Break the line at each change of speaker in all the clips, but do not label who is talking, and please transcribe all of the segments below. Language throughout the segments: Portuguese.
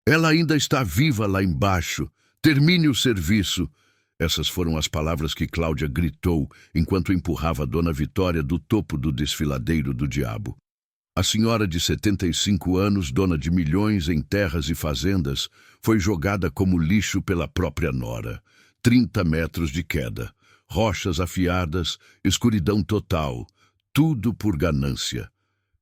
Ela ainda está viva lá embaixo. Termine o serviço. Essas foram as palavras que Cláudia gritou enquanto empurrava Dona Vitória do topo do desfiladeiro do diabo. A senhora de 75 anos, dona de milhões em terras e fazendas, foi jogada como lixo pela própria nora. 30 metros de queda, rochas afiadas, escuridão total, tudo por ganância.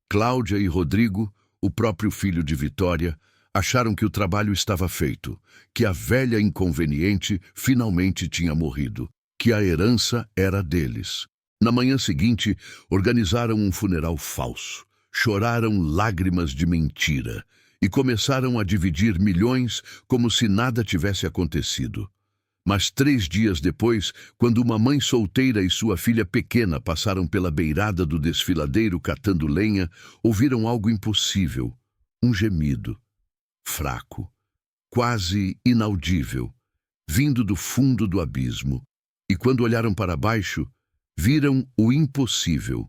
Cláudia e Rodrigo, o próprio filho de Vitória, acharam que o trabalho estava feito, que a velha inconveniente finalmente tinha morrido, que a herança era deles. Na manhã seguinte, organizaram um funeral falso, choraram lágrimas de mentira e começaram a dividir milhões como se nada tivesse acontecido. Mas 3 dias depois, quando uma mãe solteira e sua filha pequena passaram pela beirada do desfiladeiro catando lenha, ouviram algo impossível, um gemido. Fraco, quase inaudível, vindo do fundo do abismo. E quando olharam para baixo, viram o impossível.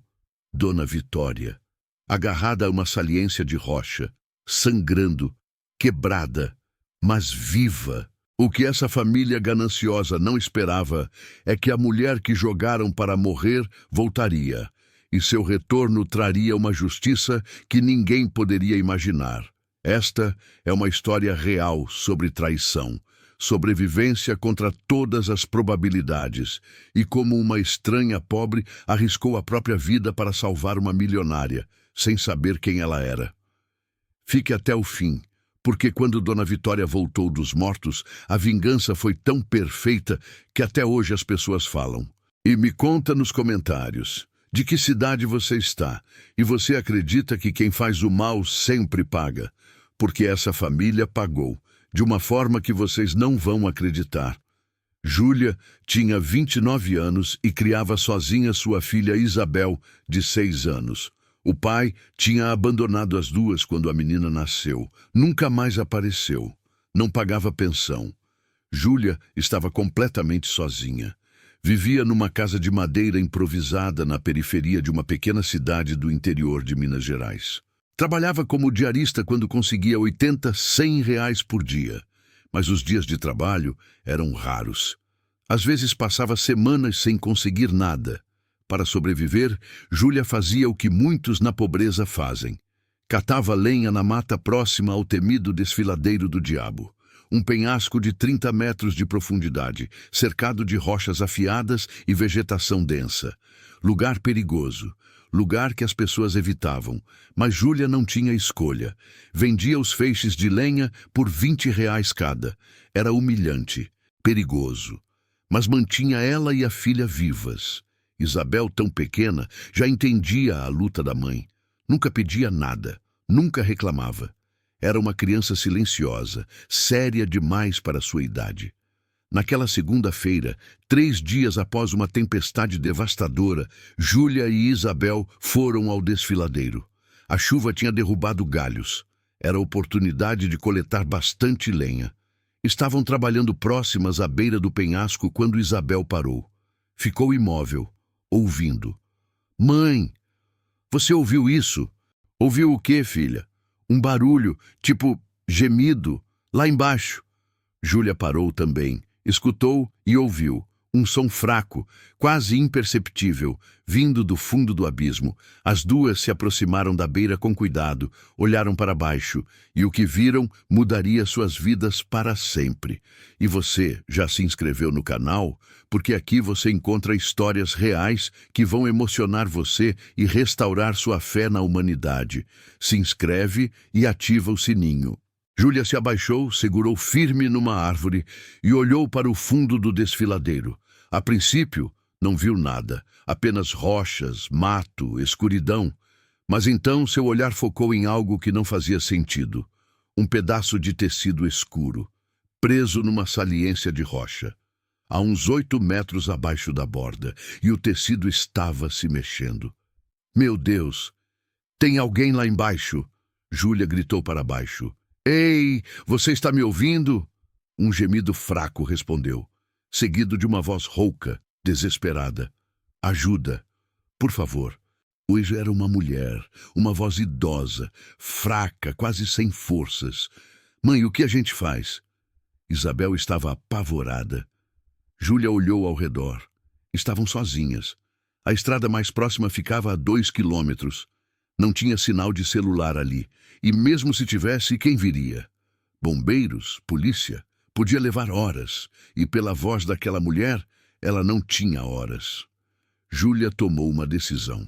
Dona Vitória, agarrada a uma saliência de rocha, sangrando, quebrada, mas viva. O que essa família gananciosa não esperava é que a mulher que jogaram para morrer voltaria, e seu retorno traria uma justiça que ninguém poderia imaginar. Esta é uma história real sobre traição, sobrevivência contra todas as probabilidades, e como uma estranha pobre arriscou a própria vida para salvar uma milionária, sem saber quem ela era. Fique até o fim, porque quando Dona Vitória voltou dos mortos, a vingança foi tão perfeita que até hoje as pessoas falam. E me conta nos comentários, de que cidade você está, e você acredita que quem faz o mal sempre paga? Porque essa família pagou, de uma forma que vocês não vão acreditar. Júlia tinha 29 anos e criava sozinha sua filha Isabel, de 6 anos. O pai tinha abandonado as duas quando a menina nasceu. Nunca mais apareceu. Não pagava pensão. Júlia estava completamente sozinha. Vivia numa casa de madeira improvisada na periferia de uma pequena cidade do interior de Minas Gerais. Trabalhava como diarista quando conseguia 80, 100 reais por dia, mas os dias de trabalho eram raros. Às vezes passava semanas sem conseguir nada. Para sobreviver, Júlia fazia o que muitos na pobreza fazem. Catava lenha na mata próxima ao temido desfiladeiro do diabo. Um penhasco de 30 metros de profundidade, cercado de rochas afiadas e vegetação densa. Lugar perigoso. Lugar que as pessoas evitavam, mas Júlia não tinha escolha. Vendia os feixes de lenha por 20 reais cada. Era humilhante, perigoso, mas mantinha ela e a filha vivas. Isabel, tão pequena, já entendia a luta da mãe. Nunca pedia nada, nunca reclamava. Era uma criança silenciosa, séria demais para sua idade. Naquela segunda-feira, 3 dias após uma tempestade devastadora, Júlia e Isabel foram ao desfiladeiro. A chuva tinha derrubado galhos. Era a oportunidade de coletar bastante lenha. Estavam trabalhando próximas à beira do penhasco quando Isabel parou. Ficou imóvel, ouvindo. Mãe, você ouviu isso? Ouviu o quê, filha? Um barulho, tipo gemido, lá embaixo. Júlia parou também. Escutou e ouviu um som fraco, quase imperceptível, vindo do fundo do abismo. As duas se aproximaram da beira com cuidado, olharam para baixo, e o que viram mudaria suas vidas para sempre. E você já se inscreveu no canal? Porque aqui você encontra histórias reais que vão emocionar você e restaurar sua fé na humanidade. Se inscreve e ativa o sininho. Júlia se abaixou, segurou firme numa árvore e olhou para o fundo do desfiladeiro. A princípio, não viu nada, apenas rochas, mato, escuridão. Mas então seu olhar focou em algo que não fazia sentido. Um pedaço de tecido escuro, preso numa saliência de rocha, a uns 8 metros abaixo da borda, e o tecido estava se mexendo. Meu Deus! Tem alguém lá embaixo! Júlia gritou para baixo. Ei, você está me ouvindo? Um gemido fraco respondeu, seguido de uma voz rouca, desesperada. Ajuda, por favor. Hoje era uma mulher, uma voz idosa, fraca, quase sem forças. Mãe, o que a gente faz? Isabel estava apavorada. Júlia olhou ao redor. Estavam sozinhas. A estrada mais próxima ficava a 2 quilômetros. Não tinha sinal de celular ali. E mesmo se tivesse, quem viria? Bombeiros? Polícia? Podia levar horas. E pela voz daquela mulher, ela não tinha horas. Júlia tomou uma decisão.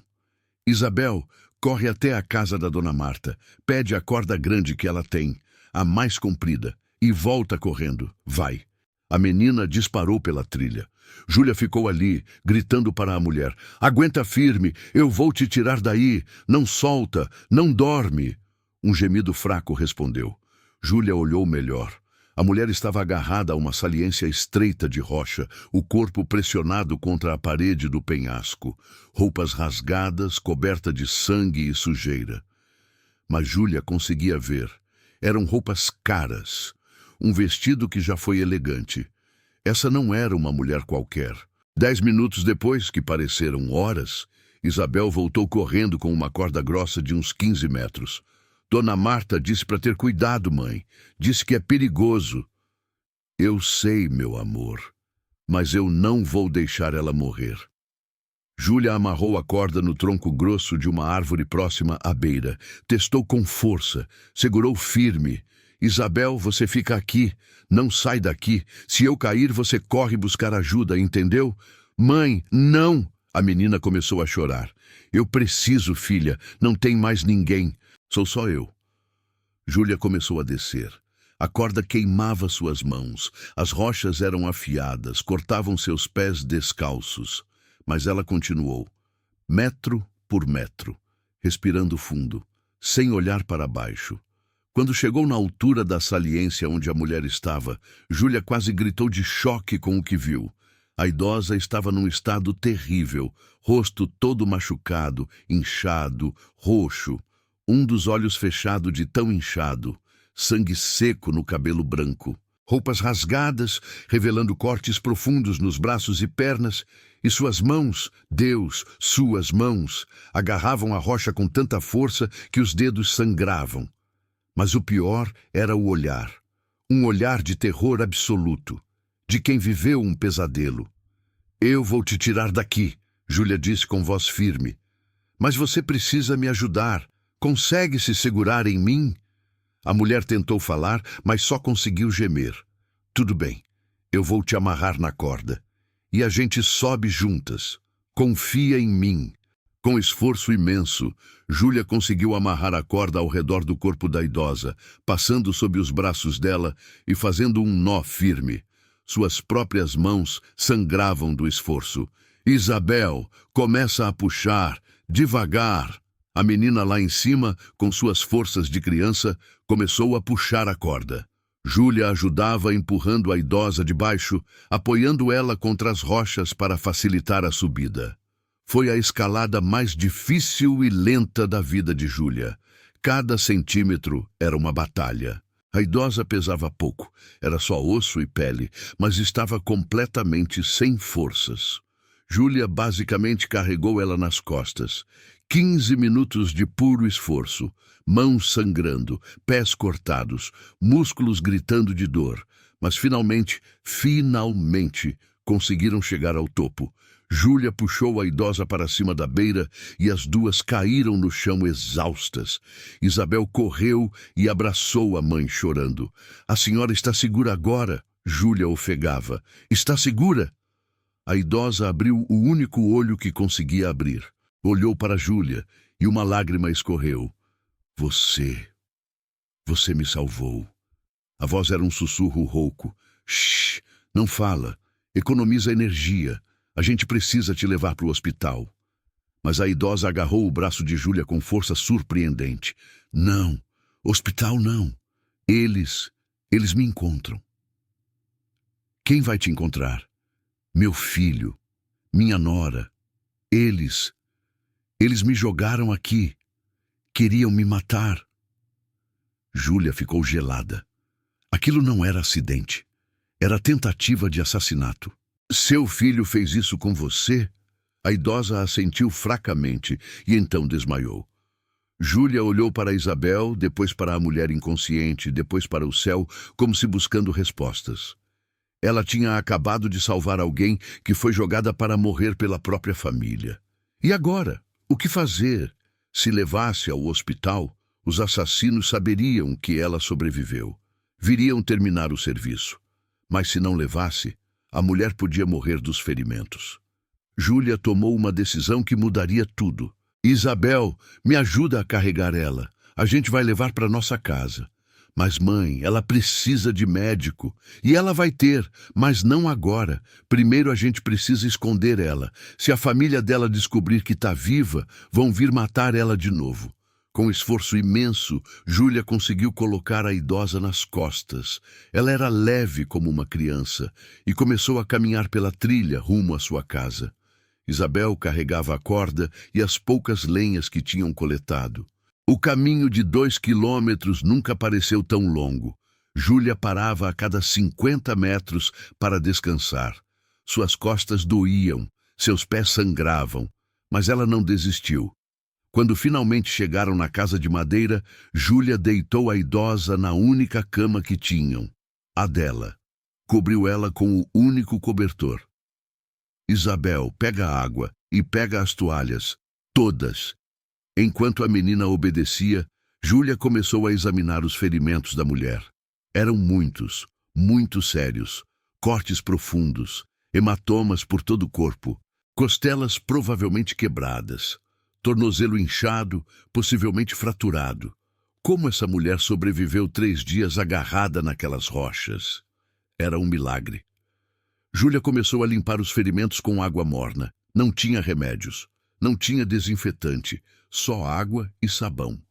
Isabel, corre até a casa da Dona Marta. Pede a corda grande que ela tem, a mais comprida, e volta correndo. Vai. A menina disparou pela trilha. Júlia ficou ali, gritando para a mulher. Aguenta firme, eu vou te tirar daí. Não solta, não dorme. Um gemido fraco respondeu. Júlia olhou melhor. A mulher estava agarrada a uma saliência estreita de rocha, o corpo pressionado contra a parede do penhasco, roupas rasgadas, coberta de sangue e sujeira. Mas Júlia conseguia ver. Eram roupas caras, um vestido que já foi elegante. Essa não era uma mulher qualquer. 10 minutos depois, que pareceram horas, Isabel voltou correndo com uma corda grossa de uns 15 metros. Dona Marta disse para ter cuidado, mãe. Disse que é perigoso. Eu sei, meu amor, mas eu não vou deixar ela morrer. Júlia amarrou a corda no tronco grosso de uma árvore próxima à beira. Testou com força, segurou firme. Isabel, você fica aqui, não sai daqui. Se eu cair, você corre buscar ajuda, entendeu? Mãe, não! A menina começou a chorar. Eu preciso, filha, não tem mais ninguém. Sou só eu. Júlia começou a descer. A corda queimava suas mãos. As rochas eram afiadas, cortavam seus pés descalços. Mas ela continuou, metro por metro, respirando fundo, sem olhar para baixo. Quando chegou na altura da saliência onde a mulher estava, Júlia quase gritou de choque com o que viu. A idosa estava num estado terrível, rosto todo machucado, inchado, roxo, um dos olhos fechado de tão inchado, sangue seco no cabelo branco, roupas rasgadas, revelando cortes profundos nos braços e pernas, e suas mãos, Deus, suas mãos, agarravam a rocha com tanta força que os dedos sangravam. Mas o pior era o olhar, um olhar de terror absoluto, de quem viveu um pesadelo. Eu vou te tirar daqui, Júlia disse com voz firme. Mas você precisa me ajudar. Consegue se segurar em mim? A mulher tentou falar, mas só conseguiu gemer. Tudo bem, eu vou te amarrar na corda. E a gente sobe juntas. Confia em mim. Com esforço imenso, Júlia conseguiu amarrar a corda ao redor do corpo da idosa, passando sob os braços dela e fazendo um nó firme. Suas próprias mãos sangravam do esforço. Isabel, começa a puxar, devagar. A menina lá em cima, com suas forças de criança, começou a puxar a corda. Júlia ajudava empurrando a idosa de baixo, apoiando ela contra as rochas para facilitar a subida. Foi a escalada mais difícil e lenta da vida de Júlia. Cada centímetro era uma batalha. A idosa pesava pouco, era só osso e pele, mas estava completamente sem forças. Júlia basicamente carregou ela nas costas. 15 minutos de puro esforço, mãos sangrando, pés cortados, músculos gritando de dor. Mas finalmente conseguiram chegar ao topo. Júlia puxou a idosa para cima da beira e as duas caíram no chão exaustas. Isabel correu e abraçou a mãe chorando. A senhora está segura agora, Júlia ofegava. Está segura? A idosa abriu o único olho que conseguia abrir. Olhou para Júlia e uma lágrima escorreu. Você me salvou. A voz era um sussurro rouco. Shh, não fala. Economiza energia. A gente precisa te levar para o hospital. Mas a idosa agarrou o braço de Júlia com força surpreendente. Não, hospital não. Eles me encontram. Quem vai te encontrar? Meu filho, minha nora. Eles me jogaram aqui. Queriam me matar. Júlia ficou gelada. Aquilo não era acidente. Era tentativa de assassinato. Seu filho fez isso com você? A idosa assentiu fracamente e então desmaiou. Júlia olhou para Isabel, depois para a mulher inconsciente, depois para o céu, como se buscando respostas. Ela tinha acabado de salvar alguém que foi jogada para morrer pela própria família. E agora? O que fazer? Se levasse ao hospital, os assassinos saberiam que ela sobreviveu. Viriam terminar o serviço. Mas se não levasse, a mulher podia morrer dos ferimentos. Júlia tomou uma decisão que mudaria tudo. Isabel, me ajuda a carregar ela. A gente vai levar para nossa casa. Mas, mãe, ela precisa de médico. E ela vai ter, mas não agora. Primeiro a gente precisa esconder ela. Se a família dela descobrir que está viva, vão vir matar ela de novo. Com esforço imenso, Júlia conseguiu colocar a idosa nas costas. Ela era leve como uma criança e começou a caminhar pela trilha rumo à sua casa. Isabel carregava a corda e as poucas lenhas que tinham coletado. O caminho de 2 quilômetros nunca pareceu tão longo. Júlia parava a cada 50 metros para descansar. Suas costas doíam, seus pés sangravam, mas ela não desistiu. Quando finalmente chegaram na casa de madeira, Júlia deitou a idosa na única cama que tinham, a dela. Cobriu ela com o único cobertor. Isabel, pega a água e pega as toalhas, todas. Enquanto a menina obedecia, Júlia começou a examinar os ferimentos da mulher. Eram muitos, muito sérios, cortes profundos, hematomas por todo o corpo, costelas provavelmente quebradas, tornozelo inchado, possivelmente fraturado. Como essa mulher sobreviveu 3 dias agarrada naquelas rochas? Era um milagre. Júlia começou a limpar os ferimentos com água morna. Não tinha remédios, não tinha desinfetante, só água e sabão.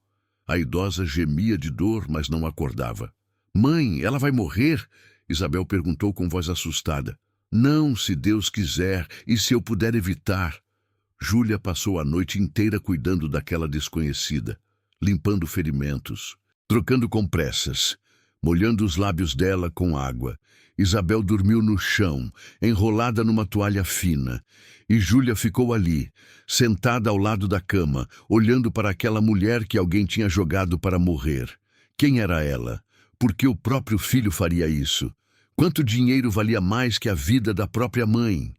A idosa gemia de dor, mas não acordava. Mãe, ela vai morrer? Isabel perguntou com voz assustada. Não, se Deus quiser, e se eu puder evitar. Júlia passou a noite inteira cuidando daquela desconhecida, limpando ferimentos, trocando compressas, molhando os lábios dela com água. Isabel dormiu no chão, enrolada numa toalha fina, e Júlia ficou ali, sentada ao lado da cama, olhando para aquela mulher que alguém tinha jogado para morrer. Quem era ela? Por que o próprio filho faria isso? Quanto dinheiro valia mais que a vida da própria mãe?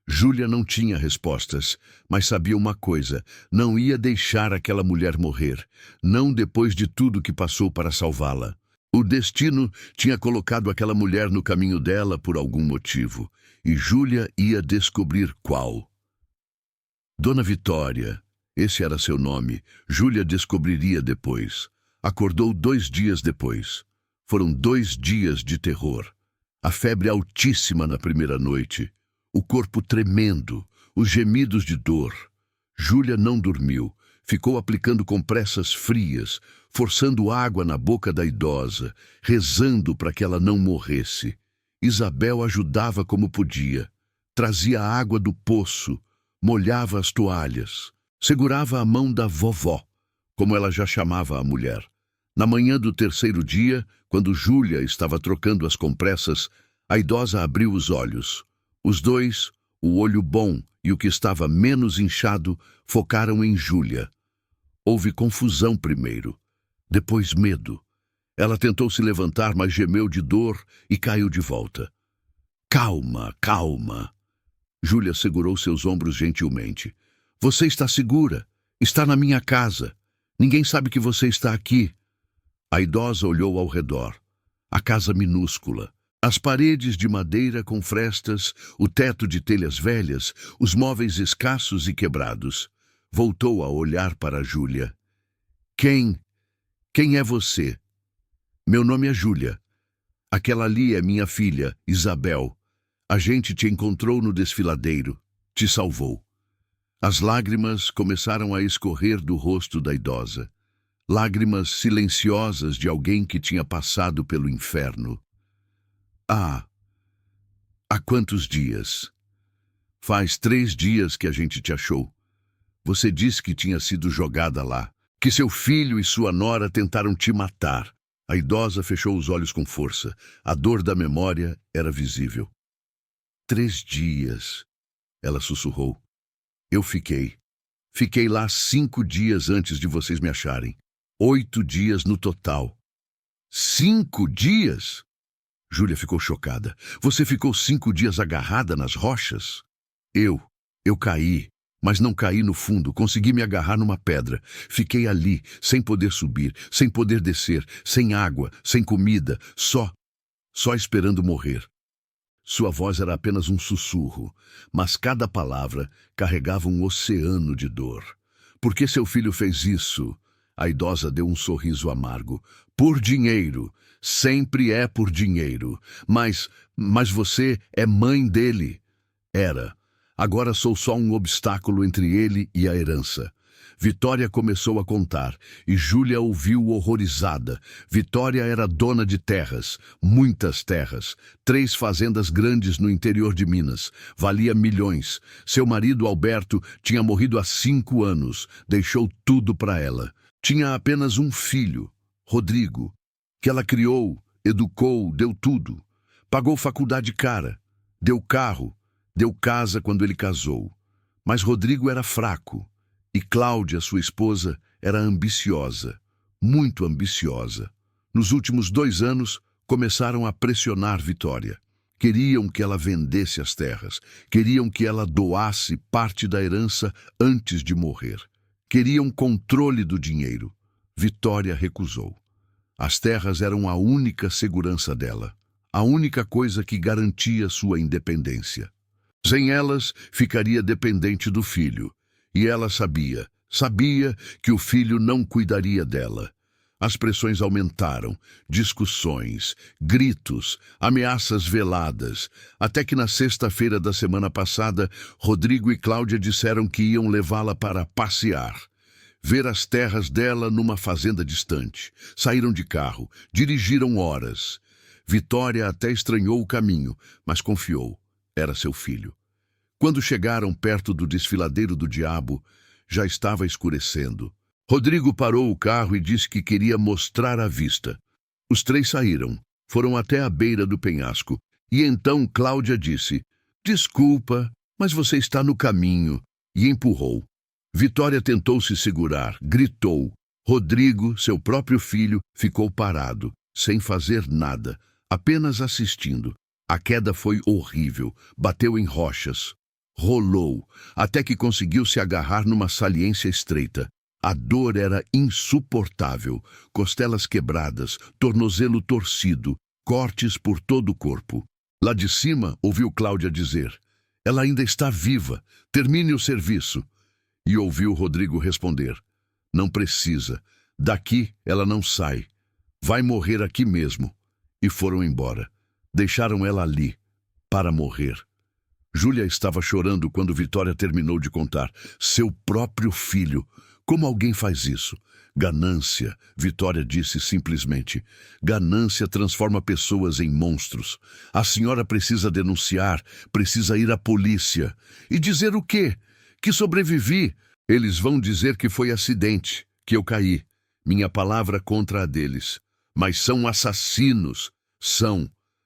Júlia não tinha respostas, mas sabia uma coisa: não ia deixar aquela mulher morrer, não depois de tudo que passou para salvá-la. O destino tinha colocado aquela mulher no caminho dela por algum motivo, e Júlia ia descobrir qual. Dona Vitória, esse era seu nome, Júlia descobriria depois. Acordou 2 dias depois. Foram 2 dias de terror. A febre altíssima na primeira noite, o corpo tremendo, os gemidos de dor. Júlia não dormiu. Ficou aplicando compressas frias, forçando água na boca da idosa, rezando para que ela não morresse. Isabel ajudava como podia. Trazia a água do poço, molhava as toalhas, segurava a mão da vovó, como ela já chamava a mulher. Na manhã do 3º dia, quando Júlia estava trocando as compressas, a idosa abriu os olhos. Os dois, o olho bom e o que estava menos inchado, focaram em Júlia. Houve confusão primeiro, depois medo. Ela tentou se levantar, mas gemeu de dor e caiu de volta. Calma, calma. Júlia segurou seus ombros gentilmente. Você está segura. Está na minha casa. Ninguém sabe que você está aqui. A idosa olhou ao redor. A casa minúscula. As paredes de madeira com frestas, o teto de telhas velhas, os móveis escassos e quebrados. Voltou a olhar para Júlia. Quem é você? Meu nome é Júlia. Aquela ali é minha filha, Isabel. A gente te encontrou no desfiladeiro. Te salvou. As lágrimas começaram a escorrer do rosto da idosa. Lágrimas silenciosas de alguém que tinha passado pelo inferno. Há quantos dias? Faz 3 dias que a gente te achou. Você disse que tinha sido jogada lá, que seu filho e sua nora tentaram te matar. A idosa fechou os olhos com força. A dor da memória era visível. 3 dias, ela sussurrou. Eu fiquei. Fiquei lá 5 dias antes de vocês me acharem. 8 dias no total. 5 dias? Júlia ficou chocada. Você ficou 5 dias agarrada nas rochas? Eu caí, mas não caí no fundo. Consegui me agarrar numa pedra. Fiquei ali, sem poder subir, sem poder descer, sem água, sem comida, só esperando morrer. Sua voz era apenas um sussurro, mas cada palavra carregava um oceano de dor. Por que seu filho fez isso? A idosa deu um sorriso amargo. Por dinheiro. Sempre é por dinheiro. Mas você é mãe dele. Era. Agora sou só um obstáculo entre ele e a herança. Vitória começou a contar, e Júlia ouviu horrorizada. Vitória era dona de terras, muitas terras, 3 fazendas grandes no interior de Minas. Valia milhões. Seu marido, Alberto, tinha morrido há 5 anos. Deixou tudo para ela. Tinha apenas um filho, Rodrigo, que ela criou, educou, deu tudo. Pagou faculdade cara, deu carro, deu casa quando ele casou. Mas Rodrigo era fraco. E Cláudia, sua esposa, era ambiciosa, muito ambiciosa. Nos últimos 2 anos, começaram a pressionar Vitória. Queriam que ela vendesse as terras. Queriam que ela doasse parte da herança antes de morrer. Queriam controle do dinheiro. Vitória recusou. As terras eram a única segurança dela, a única coisa que garantia sua independência. Sem elas, ficaria dependente do filho. E ela sabia que o filho não cuidaria dela. As pressões aumentaram, discussões, gritos, ameaças veladas, até que na sexta-feira da semana passada, Rodrigo e Cláudia disseram que iam levá-la para passear. Ver as terras dela numa fazenda distante. Saíram de carro, dirigiram horas. Vitória até estranhou o caminho, mas confiou. Era seu filho. Quando chegaram perto do desfiladeiro do diabo, já estava escurecendo. Rodrigo parou o carro e disse que queria mostrar a vista. Os 3 saíram, foram até a beira do penhasco, e então Cláudia disse: "Desculpa, mas você está no caminho", e empurrou. Vitória tentou se segurar, gritou. Rodrigo, seu próprio filho, ficou parado, sem fazer nada, apenas assistindo. A queda foi horrível, bateu em rochas. Rolou, até que conseguiu se agarrar numa saliência estreita. A dor era insuportável, costelas quebradas, tornozelo torcido, cortes por todo o corpo. Lá de cima, ouviu Cláudia dizer: "Ela ainda está viva, termine o serviço." E ouviu Rodrigo responder: "Não precisa, daqui ela não sai, vai morrer aqui mesmo." E foram embora, deixaram ela ali, para morrer. Júlia estava chorando quando Vitória terminou de contar. Seu próprio filho. Como alguém faz isso? Ganância, Vitória disse simplesmente. Ganância transforma pessoas em monstros. A senhora precisa denunciar, precisa ir à polícia. E dizer o quê? Que sobrevivi. Eles vão dizer que foi acidente, que eu caí. Minha palavra contra a deles. Mas são assassinos.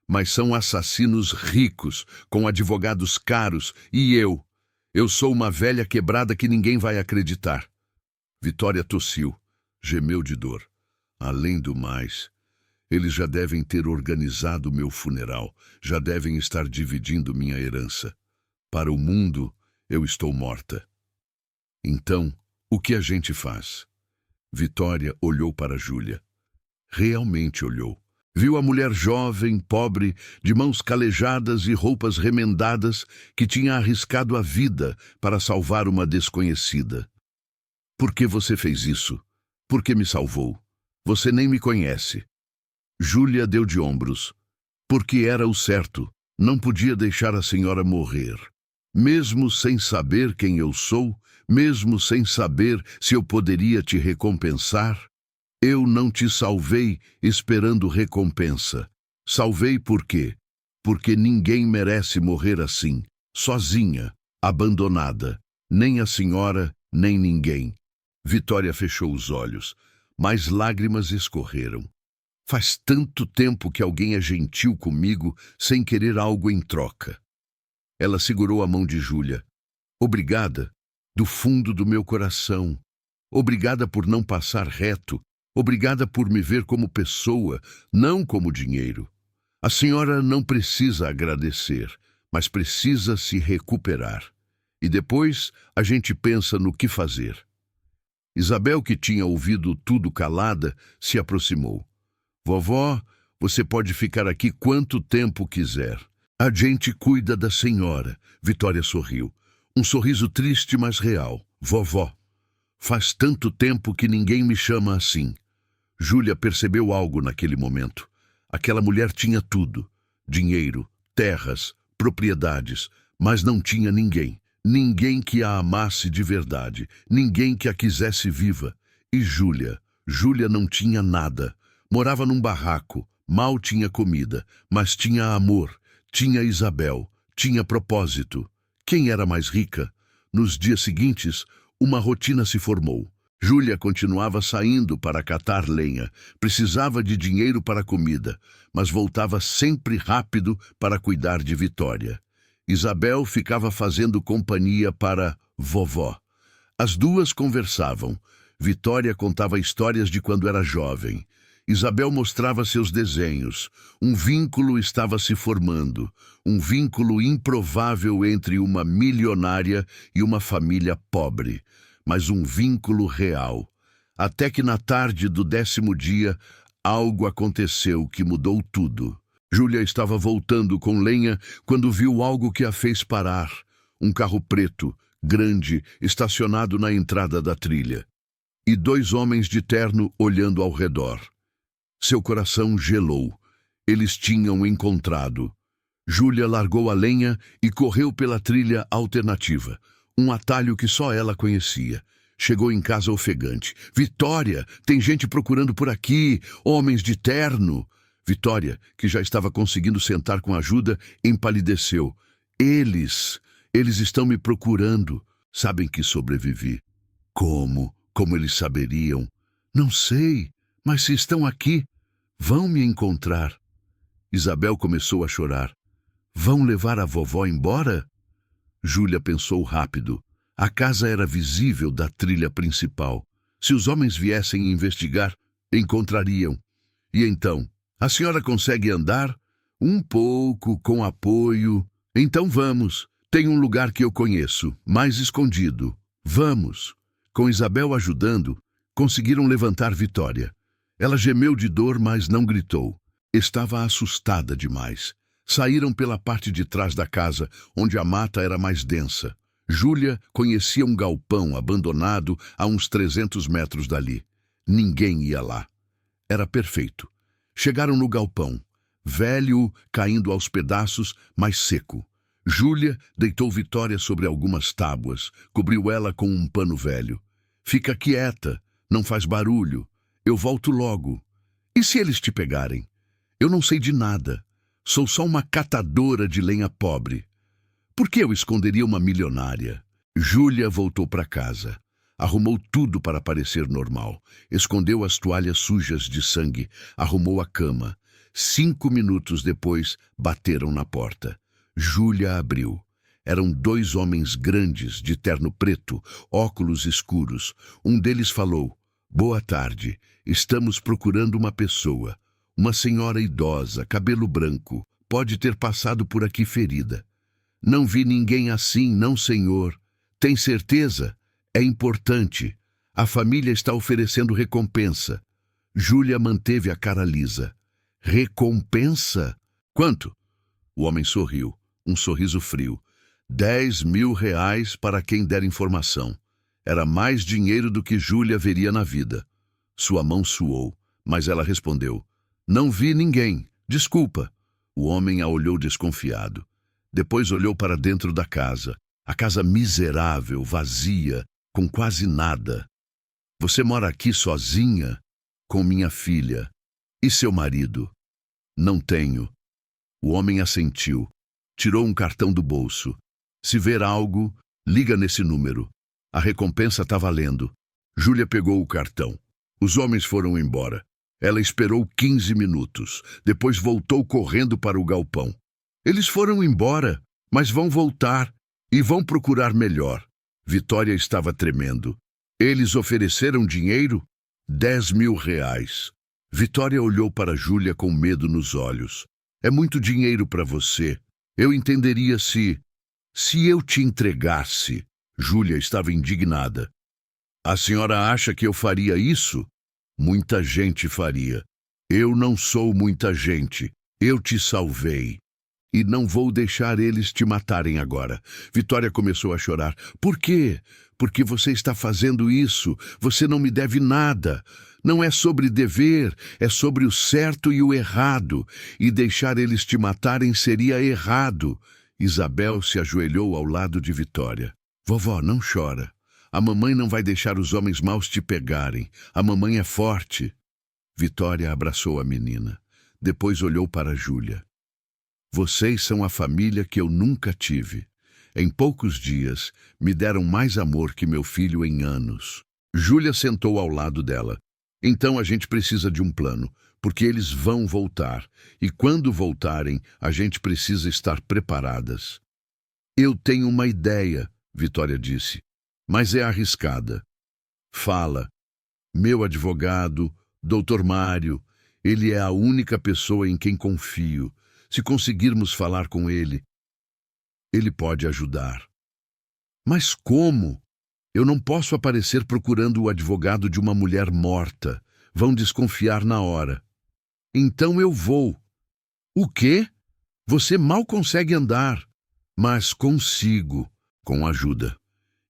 Mas são assassinos ricos, com advogados caros, e eu sou uma velha quebrada que ninguém vai acreditar. Vitória tossiu, gemeu de dor. Além do mais, eles já devem ter organizado meu funeral, já devem estar dividindo minha herança. Para o mundo, eu estou morta. Então, o que a gente faz? Vitória olhou para Júlia. Realmente olhou. Viu a mulher jovem, pobre, de mãos calejadas e roupas remendadas, que tinha arriscado a vida para salvar uma desconhecida. "Por que você fez isso? Por que me salvou? Você nem me conhece." Júlia deu de ombros. "Porque era o certo. Não podia deixar a senhora morrer. Mesmo sem saber quem eu sou, mesmo sem saber se eu poderia te recompensar, eu não te salvei esperando recompensa. Salvei por quê? Porque ninguém merece morrer assim, sozinha, abandonada. Nem a senhora, nem ninguém." Vitória fechou os olhos, mas lágrimas escorreram. Faz tanto tempo que alguém é gentil comigo sem querer algo em troca. Ela segurou a mão de Júlia. Obrigada. do fundo do meu coração. Obrigada por não passar reto. Obrigada por me ver como pessoa, não como dinheiro. A senhora não precisa agradecer, mas precisa se recuperar. E depois a gente pensa no que fazer. Isabel, que tinha ouvido tudo calada, se aproximou. Vovó, você pode ficar aqui quanto tempo quiser. A gente cuida da senhora. Vitória sorriu. Um sorriso triste, mas real. Vovó, faz tanto tempo que ninguém me chama assim. Júlia percebeu algo naquele momento. Aquela mulher tinha tudo. Dinheiro, terras, propriedades, mas não tinha ninguém. Ninguém que a amasse de verdade. Ninguém que a quisesse viva. E Júlia não tinha nada. Morava num barraco. Mal tinha comida, mas tinha amor. Tinha Isabel. Tinha propósito. Quem era mais rica? Nos dias seguintes, uma rotina se formou. Júlia continuava saindo para catar lenha. Precisava de dinheiro para comida, mas voltava sempre rápido para cuidar de Vitória. Isabel ficava fazendo companhia para vovó. As duas conversavam. Vitória contava histórias de quando era jovem. Isabel mostrava seus desenhos. Um vínculo estava se formando. Um vínculo improvável entre uma milionária e uma família pobre. Mas um vínculo real. Até que na tarde do 10º dia, algo aconteceu que mudou tudo. Júlia estava voltando com lenha quando viu algo que a fez parar. Um carro preto, grande, estacionado na entrada da trilha. E 2 homens de terno olhando ao redor. Seu coração gelou. Eles tinham encontrado. Júlia largou a lenha e correu pela trilha alternativa. Um atalho que só ela conhecia. Chegou em casa ofegante. Vitória, tem gente procurando por aqui, homens de terno. Vitória, que já estava conseguindo sentar com ajuda, empalideceu. Eles estão me procurando. Sabem que sobrevivi. Como? Como eles saberiam? Não sei, mas se estão aqui, vão me encontrar. Isabel começou a chorar. Vão levar a vovó embora? Júlia pensou rápido. A casa era visível da trilha principal. Se os homens viessem investigar, encontrariam. E então, a senhora consegue andar? Um pouco, com apoio. Então vamos. Tem um lugar que eu conheço, mais escondido. Vamos. Com Isabel ajudando, conseguiram levantar Vitória. Ela gemeu de dor, mas não gritou. Estava assustada demais. Saíram pela parte de trás da casa, onde a mata era mais densa. Júlia conhecia um galpão abandonado a uns 300 metros dali. Ninguém ia lá. Era perfeito. Chegaram no galpão, velho, caindo aos pedaços, mas seco. Júlia deitou Vitória sobre algumas tábuas, cobriu ela com um pano velho. Fica quieta, não faz barulho. Eu volto logo. E se eles te pegarem? Eu não sei de nada. Sou só uma catadora de lenha pobre. Por que eu esconderia uma milionária? Júlia voltou para casa. Arrumou tudo para parecer normal. Escondeu as toalhas sujas de sangue. Arrumou a cama. 5 minutos depois, bateram na porta. Júlia abriu. Eram 2 homens grandes, de terno preto, óculos escuros. Um deles falou: "Boa tarde. Estamos procurando uma pessoa. Uma senhora idosa, cabelo branco. Pode ter passado por aqui ferida." "Não vi ninguém assim, não, senhor." "Tem certeza? É importante. A família está oferecendo recompensa." Júlia manteve a cara lisa. "Recompensa? Quanto?" O homem sorriu, um sorriso frio. R$ 10.000 para quem der informação. Era mais dinheiro do que Júlia veria na vida. Sua mão suou, mas ela respondeu: "Não vi ninguém. Desculpa." O homem a olhou desconfiado. Depois olhou para dentro da casa. A casa miserável, vazia, com quase nada. "Você mora aqui sozinha?" "Com minha filha." "E seu marido?" "Não tenho." O homem assentiu. Tirou um cartão do bolso. "Se ver algo, liga nesse número. A recompensa está valendo." Júlia pegou o cartão. Os homens foram embora. Ela esperou 15 minutos. Depois voltou correndo para o galpão. "Eles foram embora, mas vão voltar e vão procurar melhor." Vitória estava tremendo. Eles ofereceram dinheiro? R$ 10.000. Vitória olhou para Júlia com medo nos olhos. É muito dinheiro para você. Eu entenderia se eu te entregasse. Júlia estava indignada. A senhora acha que eu faria isso? Muita gente faria. Eu não sou muita gente. Eu te salvei. E não vou deixar eles te matarem agora. Vitória começou a chorar. Por quê? Porque você está fazendo isso. Você não me deve nada. Não é sobre dever, é sobre o certo e o errado. E deixar eles te matarem seria errado. Isabel se ajoelhou ao lado de Vitória. Vovó, não chora. A mamãe não vai deixar os homens maus te pegarem. A mamãe é forte. Vitória abraçou a menina. Depois olhou para Júlia. Vocês são a família que eu nunca tive. Em poucos dias, me deram mais amor que meu filho em anos. Júlia sentou ao lado dela. Então a gente precisa de um plano, porque eles vão voltar. E quando voltarem, a gente precisa estar preparadas. Eu tenho uma ideia, Vitória disse, mas é arriscada. Fala. Meu advogado, Dr. Mário, ele é a única pessoa em quem confio. Se conseguirmos falar com ele, ele pode ajudar. Mas como? Eu não posso aparecer procurando o advogado de uma mulher morta. Vão desconfiar na hora. Então eu vou. O quê? Você mal consegue andar. Mas consigo, com ajuda.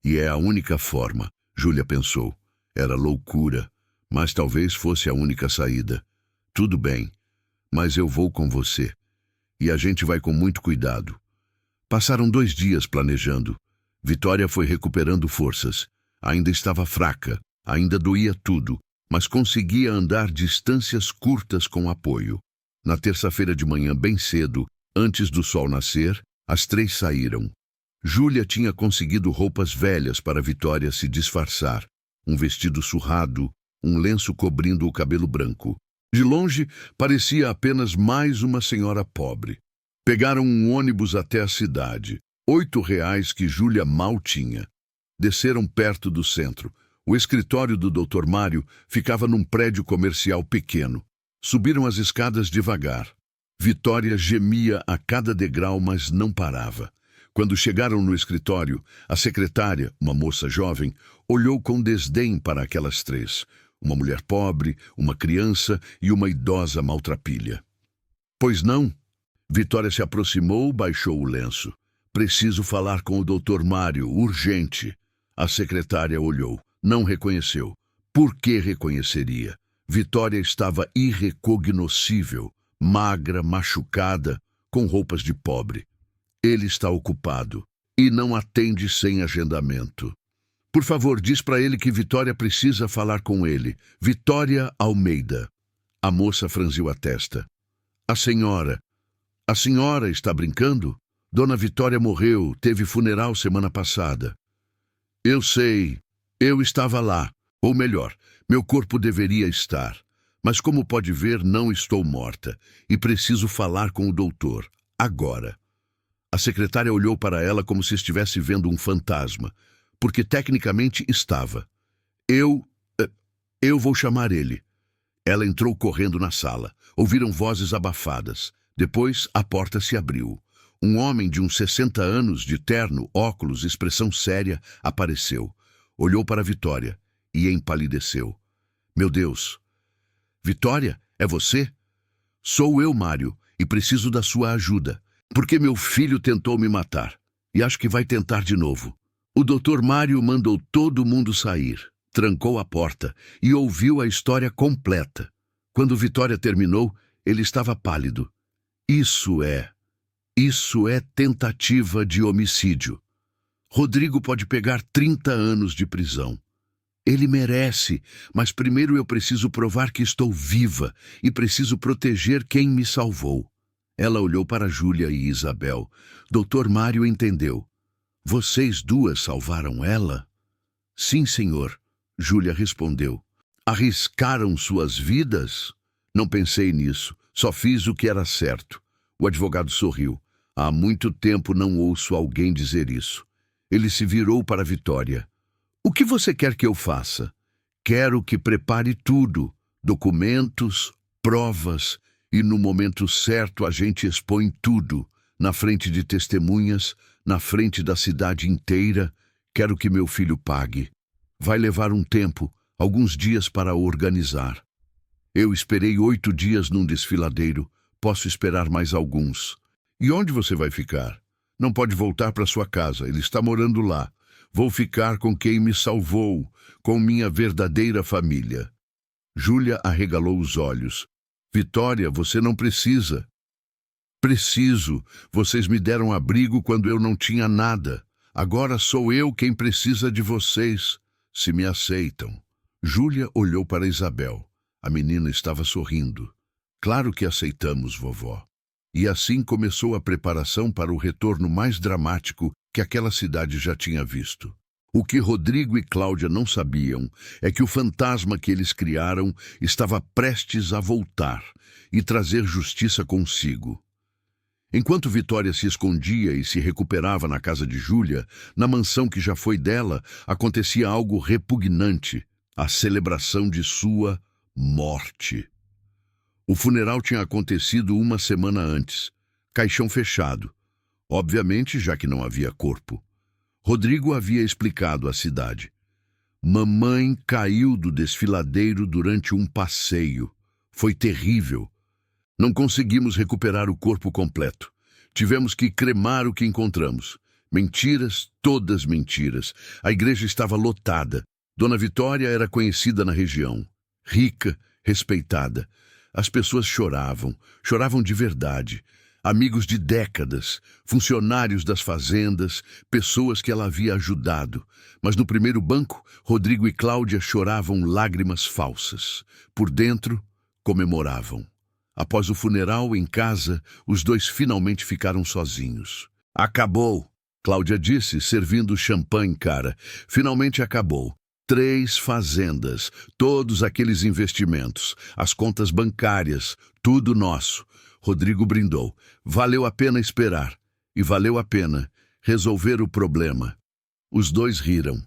E é a única forma, Júlia pensou. Era loucura, mas talvez fosse a única saída. Tudo bem, mas eu vou com você. E a gente vai com muito cuidado. Passaram 2 dias planejando. Vitória foi recuperando forças. Ainda estava fraca, ainda doía tudo, mas conseguia andar distâncias curtas com apoio. Na terça-feira de manhã, bem cedo, antes do sol nascer, as 3 saíram. Júlia tinha conseguido roupas velhas para Vitória se disfarçar. Um vestido surrado, um lenço cobrindo o cabelo branco. De longe, parecia apenas mais uma senhora pobre. Pegaram um ônibus até a cidade. R$ 8 que Júlia mal tinha. Desceram perto do centro. O escritório do Dr. Mário ficava num prédio comercial pequeno. Subiram as escadas devagar. Vitória gemia a cada degrau, mas não parava. Quando chegaram no escritório, a secretária, uma moça jovem, olhou com desdém para aquelas 3. Uma mulher pobre, uma criança e uma idosa maltrapilha. Pois não? Vitória se aproximou, baixou o lenço. Preciso falar com o Dr. Mário, urgente. A secretária olhou. Não reconheceu. Por que reconheceria? Vitória estava irrecognoscível, magra, machucada, com roupas de pobre. Ele está ocupado e não atende sem agendamento. Por favor, diz para ele que Vitória precisa falar com ele. Vitória Almeida. A moça franziu a testa. A senhora está brincando? Dona Vitória morreu, teve funeral semana passada. Eu sei, eu estava lá. Ou melhor, meu corpo deveria estar. Mas como pode ver, não estou morta. E preciso falar com o doutor. Agora. A secretária olhou para ela como se estivesse vendo um fantasma. Porque tecnicamente estava. Eu vou chamar ele. Ela entrou correndo na sala. Ouviram vozes abafadas. Depois, a porta se abriu. Um homem de uns 60 anos, de terno, óculos, expressão séria, apareceu. Olhou para Vitória e empalideceu. Meu Deus! Vitória, é você? Sou eu, Mário, e preciso da sua ajuda. Porque meu filho tentou me matar. E acho que vai tentar de novo. O Dr. Mário mandou todo mundo sair, trancou a porta e ouviu a história completa. Quando Vitória terminou, ele estava pálido. Isso é tentativa de homicídio. Rodrigo pode pegar 30 anos de prisão. Ele merece, mas primeiro eu preciso provar que estou viva e preciso proteger quem me salvou. Ela olhou para Júlia e Isabel. Dr. Mário entendeu. Vocês 2 salvaram ela? Sim, senhor, Júlia respondeu. Arriscaram suas vidas? Não pensei nisso, só fiz o que era certo. O advogado sorriu. Há muito tempo não ouço alguém dizer isso. Ele se virou para Vitória. O que você quer que eu faça? Quero que prepare tudo, documentos, provas, e no momento certo a gente expõe tudo, na frente de testemunhas, na frente da cidade inteira. Quero que meu filho pague. Vai levar um tempo, alguns dias para organizar. Eu esperei 8 dias num desfiladeiro, posso esperar mais alguns. E onde você vai ficar? Não pode voltar para sua casa, ele está morando lá. Vou ficar com quem me salvou, com minha verdadeira família. Júlia arregalou os olhos. Vitória, você não precisa. Preciso. Vocês me deram abrigo quando eu não tinha nada. Agora sou eu quem precisa de vocês, se me aceitam. Júlia olhou para Isabel. A menina estava sorrindo. Claro que aceitamos, vovó. E assim começou a preparação para o retorno mais dramático que aquela cidade já tinha visto. O que Rodrigo e Cláudia não sabiam é que o fantasma que eles criaram estava prestes a voltar e trazer justiça consigo. Enquanto Vitória se escondia e se recuperava na casa de Júlia, na mansão que já foi dela, acontecia algo repugnante, a celebração de sua morte. O funeral tinha acontecido uma semana antes, caixão fechado, obviamente já que não havia corpo. Rodrigo havia explicado à cidade. Mamãe caiu do desfiladeiro durante um passeio. Foi terrível. Não conseguimos recuperar o corpo completo. Tivemos que cremar o que encontramos. Mentiras, todas mentiras. A igreja estava lotada. Dona Vitória era conhecida na região. Rica, respeitada. As pessoas choravam de verdade. Amigos de décadas, funcionários das fazendas, pessoas que ela havia ajudado. Mas no primeiro banco, Rodrigo e Cláudia choravam lágrimas falsas. Por dentro, comemoravam. Após o funeral, em casa, os dois finalmente ficaram sozinhos. Acabou, Cláudia disse, servindo champanhe, cara. Finalmente acabou. 3 fazendas, todos aqueles investimentos, as contas bancárias, tudo nosso. Rodrigo brindou. Valeu a pena esperar. E valeu a pena resolver o problema. Os dois riram.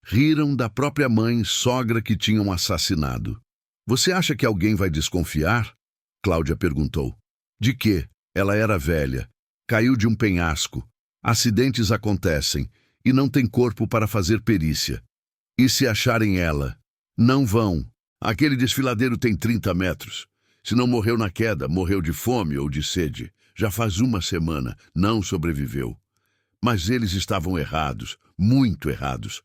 Riram da própria mãe, sogra que tinham assassinado. Você acha que alguém vai desconfiar? Cláudia perguntou. De quê? Ela era velha. Caiu de um penhasco. Acidentes acontecem. E não tem corpo para fazer perícia. E se acharem ela? Não vão. Aquele desfiladeiro tem 30 metros. Se não morreu na queda, morreu de fome ou de sede. Já faz uma semana, não sobreviveu. Mas eles estavam errados, muito errados.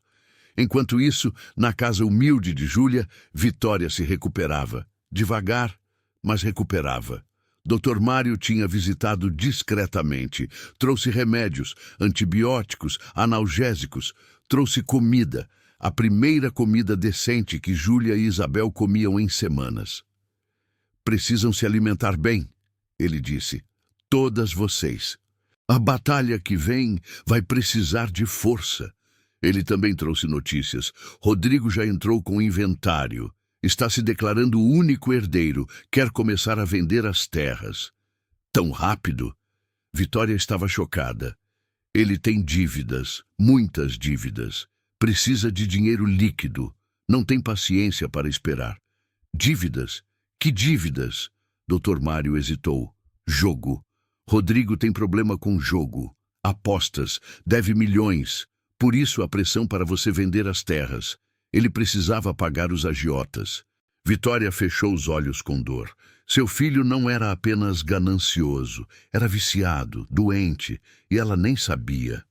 Enquanto isso, na casa humilde de Júlia, Vitória se recuperava. Devagar, mas recuperava. Dr. Mário tinha visitado discretamente. Trouxe remédios, antibióticos, analgésicos. Trouxe comida. A primeira comida decente que Júlia e Isabel comiam em semanas. Precisam se alimentar bem, ele disse. Todas vocês. A batalha que vem vai precisar de força. Ele também trouxe notícias. Rodrigo já entrou com inventário. Está se declarando o único herdeiro. Quer começar a vender as terras. Tão rápido? Vitória estava chocada. Ele tem dívidas, muitas dívidas. Precisa de dinheiro líquido. Não tem paciência para esperar. Dívidas? Que dívidas? Dr. Mário hesitou. Jogo. Rodrigo tem problema com jogo. Apostas. Deve milhões. Por isso a pressão para você vender as terras. Ele precisava pagar os agiotas. Vitória fechou os olhos com dor. Seu filho não era apenas ganancioso. Era viciado, doente, e ela nem sabia.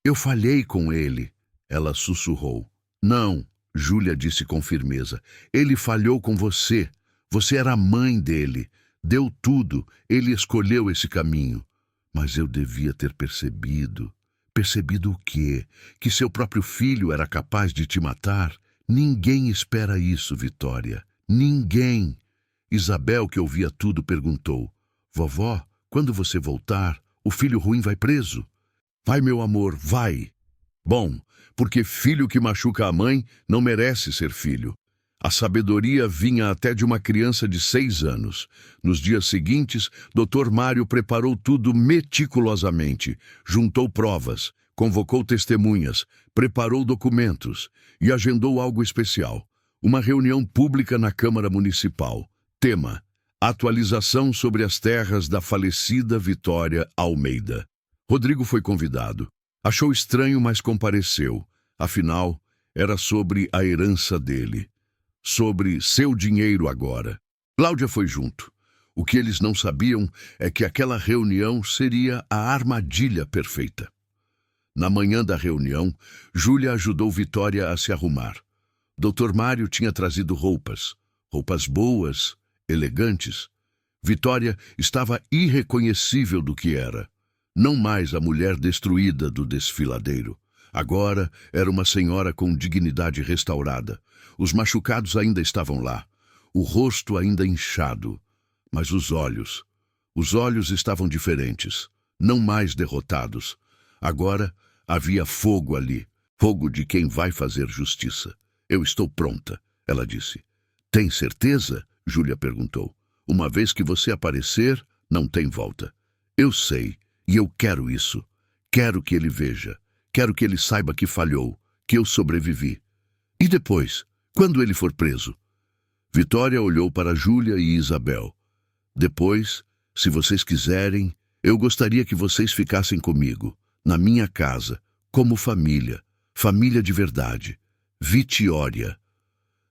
Eu falhei com ele, ela sussurrou. Não, Júlia disse com firmeza. Ele falhou com você. Você era a mãe dele. Deu tudo. Ele escolheu esse caminho. Mas eu devia ter percebido. Percebido o quê? Que seu próprio filho era capaz de te matar? Ninguém espera isso, Vitória. Ninguém. Isabel, que ouvia tudo, perguntou. Vovó, quando você voltar, o filho ruim vai preso? Vai, meu amor, vai. Bom, porque filho que machuca a mãe não merece ser filho. A sabedoria vinha até de uma criança de 6 anos. Nos dias seguintes, Dr. Mário preparou tudo meticulosamente. Juntou provas, Convocou testemunhas, preparou documentos e agendou algo especial. Uma reunião pública na Câmara Municipal. Tema: atualização sobre as terras da falecida Vitória Almeida. Rodrigo foi convidado. Achou estranho, mas compareceu. Afinal, era sobre a herança dele. Sobre seu dinheiro agora. Cláudia foi junto. O que eles não sabiam é que aquela reunião seria a armadilha perfeita. Na manhã da reunião, Júlia ajudou Vitória a se arrumar. Dr. Mário tinha trazido roupas boas, elegantes. Vitória estava irreconhecível do que era. Não mais a mulher destruída do desfiladeiro. Agora era uma senhora com dignidade restaurada. Os machucados ainda estavam lá. O rosto ainda inchado. Mas os olhos estavam diferentes. Não mais derrotados. Agora havia fogo ali. Fogo de quem vai fazer justiça. Eu estou pronta, ela disse. Tem certeza? Júlia perguntou. Uma vez que você aparecer, não tem volta. Eu sei, e eu quero isso. Quero que ele veja. Quero que ele saiba que falhou, que eu sobrevivi. E depois, quando ele for preso? Vitória olhou para Júlia e Isabel. Depois, se vocês quiserem, eu gostaria que vocês ficassem comigo, na minha casa, como família. Família de verdade. Vitória.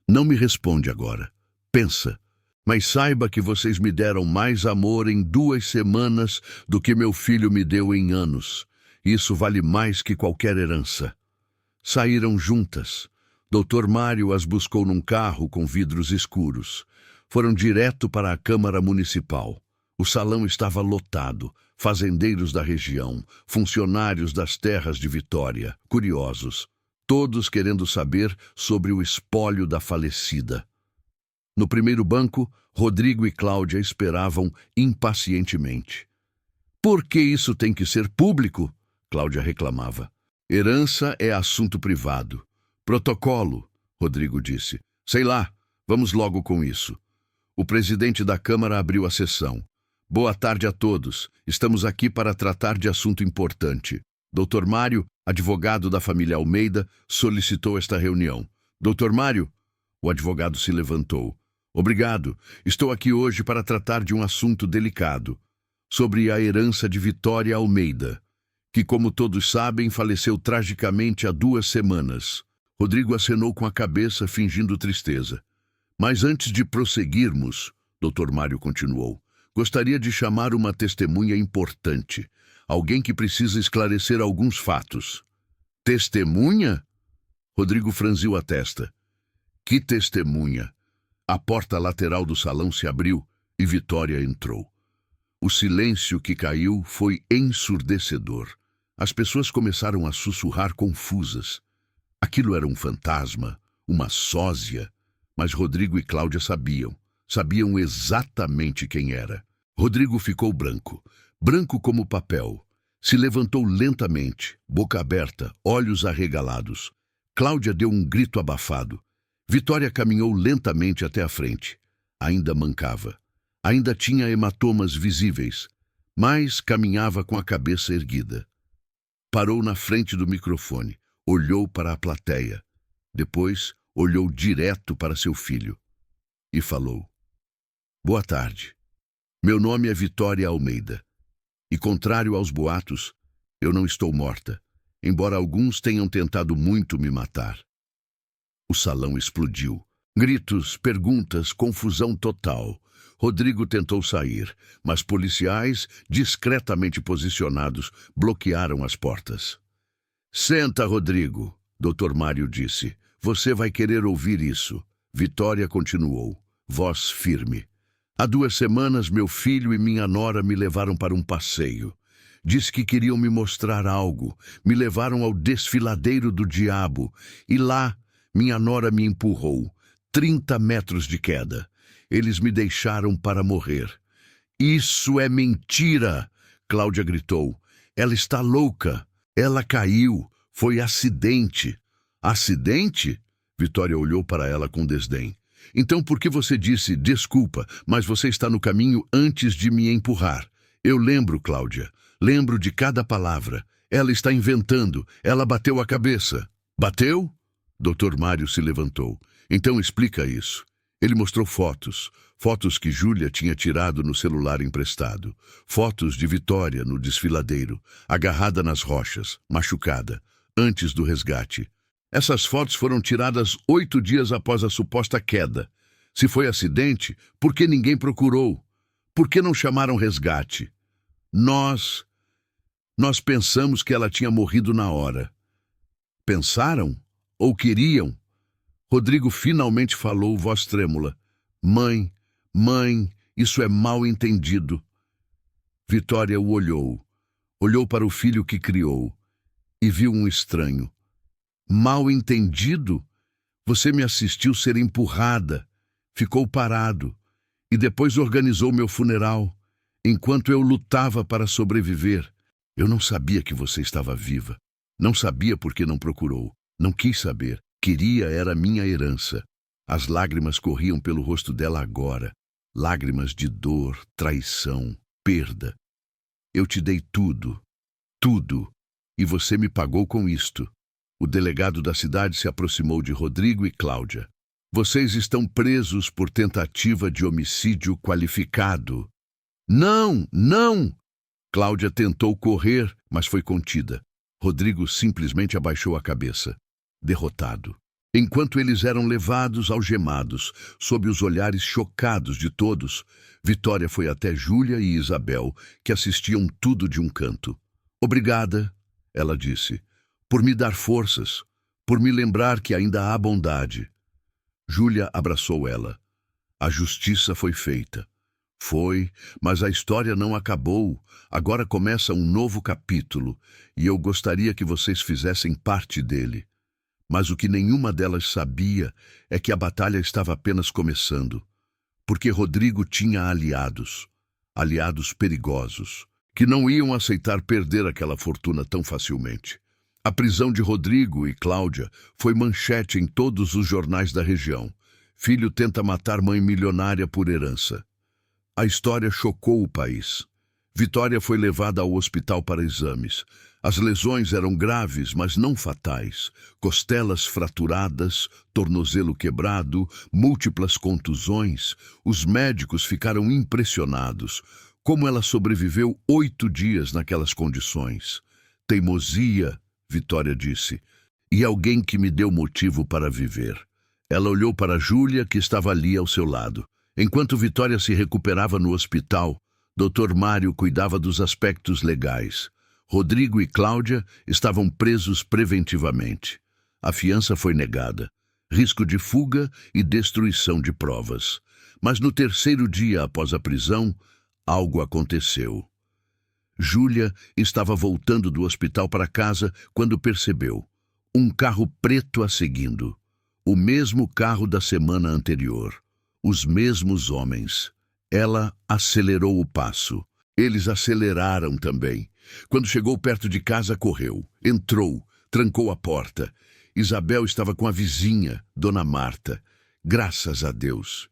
Não me responde agora. Pensa. Mas saiba que vocês me deram mais amor em 2 semanas do que meu filho me deu em anos. Isso vale mais que qualquer herança. Saíram juntas. Dr. Mário as buscou num carro com vidros escuros. Foram direto para a Câmara Municipal. O salão estava lotado. Fazendeiros da região, funcionários das terras de Vitória, curiosos. Todos querendo saber sobre o espólio da falecida. No primeiro banco, Rodrigo e Cláudia esperavam impacientemente. Por que isso tem que ser público? Cláudia reclamava. Herança é assunto privado. Protocolo, Rodrigo disse. Sei lá, vamos logo com isso. O presidente da Câmara abriu a sessão. Boa tarde a todos. Estamos aqui para tratar de assunto importante. Dr. Mário, advogado da família Almeida, solicitou esta reunião. Dr. Mário? O advogado se levantou. Obrigado. Estou aqui hoje para tratar de um assunto delicado. Sobre a herança de Vitória Almeida, que, como todos sabem, faleceu tragicamente há 2 semanas. Rodrigo acenou com a cabeça, fingindo tristeza. Mas antes de prosseguirmos, Dr. Mário continuou, gostaria de chamar uma testemunha importante. Alguém que precisa esclarecer alguns fatos. Testemunha? Rodrigo franziu a testa. Que testemunha? A porta lateral do salão se abriu e Vitória entrou. O silêncio que caiu foi ensurdecedor. As pessoas começaram a sussurrar confusas. Aquilo era um fantasma, uma sósia, mas Rodrigo e Cláudia sabiam exatamente quem era. Rodrigo ficou branco como papel. Se levantou lentamente, boca aberta, olhos arregalados. Cláudia deu um grito abafado. Vitória caminhou lentamente até a frente. Ainda mancava. Ainda tinha hematomas visíveis, mas caminhava com a cabeça erguida. Parou na frente do microfone, olhou para a plateia. Depois, olhou direto para seu filho e falou: Boa tarde. Meu nome é Vitória Almeida. E, contrário aos boatos, eu não estou morta, embora alguns tenham tentado muito me matar. O salão explodiu. Gritos, perguntas, confusão total. Rodrigo tentou sair, mas policiais, discretamente posicionados, bloquearam as portas. Senta, Rodrigo, Dr. Mário disse. Você vai querer ouvir isso. Vitória continuou, voz firme. Há 2 semanas, meu filho e minha nora me levaram para um passeio. Disse que queriam me mostrar algo. Me levaram ao desfiladeiro do diabo. E lá, minha nora me empurrou. 30 metros de queda. Eles me deixaram para morrer. Isso é mentira! Cláudia gritou. Ela está louca. Ela caiu. Foi acidente. Acidente? Vitória olhou para ela com desdém. Então por que você disse, desculpa, mas você está no caminho antes de me empurrar? Eu lembro, Cláudia. Lembro de cada palavra. Ela está inventando. Ela bateu a cabeça. Bateu? Dr. Mário se levantou. Então explica isso. Ele mostrou fotos. Fotos que Júlia tinha tirado no celular emprestado. Fotos de Vitória no desfiladeiro, agarrada nas rochas, machucada, antes do resgate. Essas fotos foram tiradas 8 dias após a suposta queda. Se foi acidente, por que ninguém procurou? Por que não chamaram resgate? Nós pensamos que ela tinha morrido na hora. Pensaram? Ou queriam? Rodrigo finalmente falou, voz trêmula. Mãe, isso é mal entendido. Vitória o olhou para o filho que criou e viu um estranho. Mal entendido? Você me assistiu ser empurrada, ficou parado e depois organizou meu funeral, enquanto eu lutava para sobreviver. Eu não sabia que você estava viva. Não sabia porque não procurou. Não quis saber. Queria era minha herança. As lágrimas corriam pelo rosto dela agora. Lágrimas de dor, traição, perda. Eu te dei tudo, tudo, e você me pagou com isto. O delegado da cidade se aproximou de Rodrigo e Cláudia. Vocês estão presos por tentativa de homicídio qualificado. Não! Cláudia tentou correr, mas foi contida. Rodrigo simplesmente abaixou a cabeça, derrotado. Enquanto eles eram levados algemados, sob os olhares chocados de todos, Vitória foi até Júlia e Isabel, que assistiam tudo de um canto. Obrigada, ela disse, por me dar forças, por me lembrar que ainda há bondade. Júlia abraçou ela. A justiça foi feita. Foi, mas a história não acabou. Agora começa um novo capítulo, e eu gostaria que vocês fizessem parte dele. Mas o que nenhuma delas sabia é que a batalha estava apenas começando, porque Rodrigo tinha aliados perigosos, que não iam aceitar perder aquela fortuna tão facilmente. A prisão de Rodrigo e Cláudia foi manchete em todos os jornais da região. Filho tenta matar mãe milionária por herança. A história chocou o país. Vitória foi levada ao hospital para exames. As lesões eram graves, mas não fatais. Costelas fraturadas, tornozelo quebrado, múltiplas contusões. Os médicos ficaram impressionados. Como ela sobreviveu 8 dias naquelas condições? Teimosia, Vitória disse, e alguém que me deu motivo para viver. Ela olhou para Júlia, que estava ali ao seu lado. Enquanto Vitória se recuperava no hospital, Dr. Mário cuidava dos aspectos legais. Rodrigo e Cláudia estavam presos preventivamente. A fiança foi negada. Risco de fuga e destruição de provas. Mas no 3º dia após a prisão, algo aconteceu. Júlia estava voltando do hospital para casa quando percebeu um carro preto a seguindo. O mesmo carro da semana anterior. Os mesmos homens. Ela acelerou o passo. Eles aceleraram também. Quando chegou perto de casa, correu. Entrou, trancou a porta. Isabel estava com a vizinha, Dona Marta. Graças a Deus.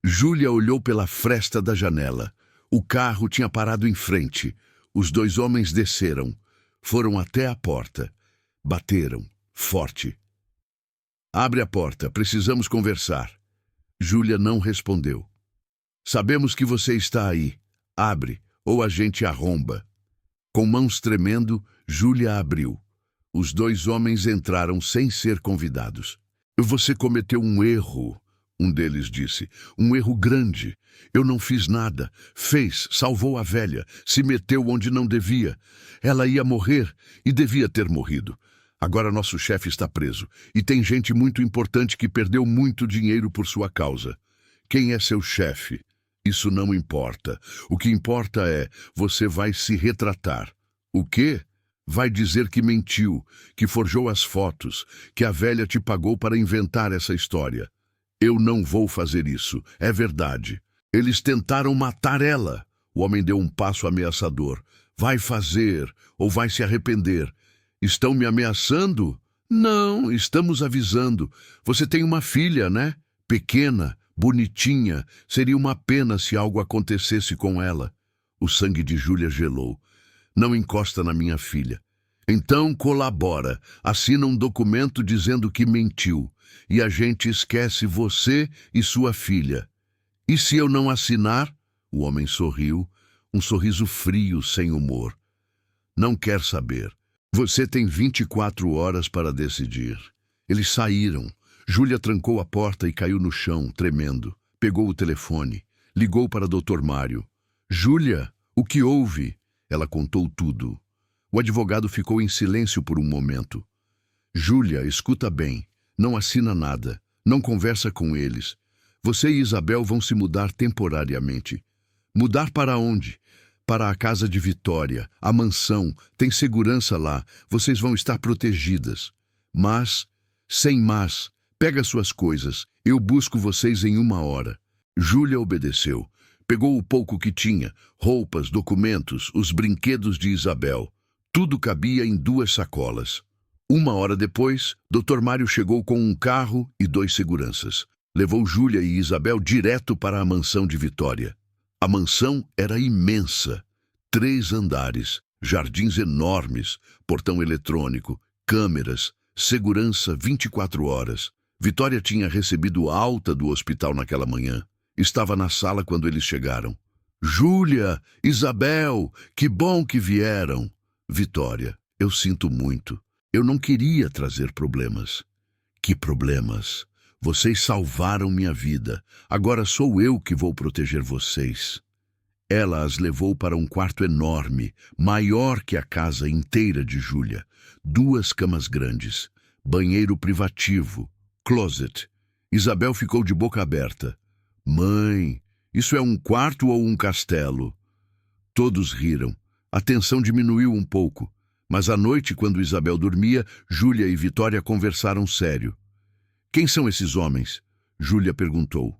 Júlia olhou pela fresta da janela. O carro tinha parado em frente. Os 2 homens desceram. Foram até a porta. Bateram, forte. Abre a porta, precisamos conversar. Júlia não respondeu. Sabemos que você está aí. Abre, ou a gente arromba. Com mãos tremendo, Júlia abriu. Os 2 homens entraram sem ser convidados. Você cometeu um erro, um deles disse. Um erro grande. Eu não fiz nada. Salvou a velha. Se meteu onde não devia. Ela ia morrer e devia ter morrido. Agora nosso chefe está preso. E tem gente muito importante que perdeu muito dinheiro por sua causa. Quem é seu chefe? Isso não importa. O que importa é, você vai se retratar. O quê? Vai dizer que mentiu, que forjou as fotos, que a velha te pagou para inventar essa história. Eu não vou fazer isso. É verdade. Eles tentaram matar ela. O homem deu um passo ameaçador. Vai fazer, ou vai se arrepender. Estão me ameaçando? Não, estamos avisando. Você tem uma filha, né? Pequena, bonitinha. Seria uma pena se algo acontecesse com ela. O sangue de Júlia gelou. Não encosta na minha filha. Então colabora, assina um documento dizendo que mentiu, e a gente esquece você e sua filha. E se eu não assinar? O homem sorriu, um sorriso frio, sem humor. Não quer saber. Você tem 24 horas para decidir. Eles saíram. Júlia trancou a porta e caiu no chão, tremendo. Pegou o telefone. Ligou para Dr. Mário. Júlia, o que houve? Ela contou tudo. O advogado ficou em silêncio por um momento. Júlia, escuta bem. Não assina nada. Não conversa com eles. Você e Isabel vão se mudar temporariamente. Mudar para onde? Para a casa de Vitória, a mansão. Tem segurança lá. Vocês vão estar protegidas. Mas, sem mas, pega suas coisas. Eu busco vocês em 1 hora. Júlia obedeceu. Pegou o pouco que tinha, roupas, documentos, os brinquedos de Isabel. Tudo cabia em 2 sacolas. 1 hora depois, Dr. Mário chegou com um carro e 2 seguranças. Levou Júlia e Isabel direto para a mansão de Vitória. A mansão era imensa. 3 andares, jardins enormes, portão eletrônico, câmeras, segurança 24 horas. Vitória tinha recebido alta do hospital naquela manhã. Estava na sala quando eles chegaram. Júlia, Isabel, que bom que vieram. Vitória, eu sinto muito. Eu não queria trazer problemas. Que problemas? Vocês salvaram minha vida. Agora sou eu que vou proteger vocês. Ela as levou para um quarto enorme, maior que a casa inteira de Júlia. 2 camas grandes, banheiro privativo, closet. Isabel ficou de boca aberta. Mãe, isso é um quarto ou um castelo? Todos riram. A tensão diminuiu um pouco. Mas à noite, quando Isabel dormia, Júlia e Vitória conversaram sério. Quem são esses homens? Júlia perguntou.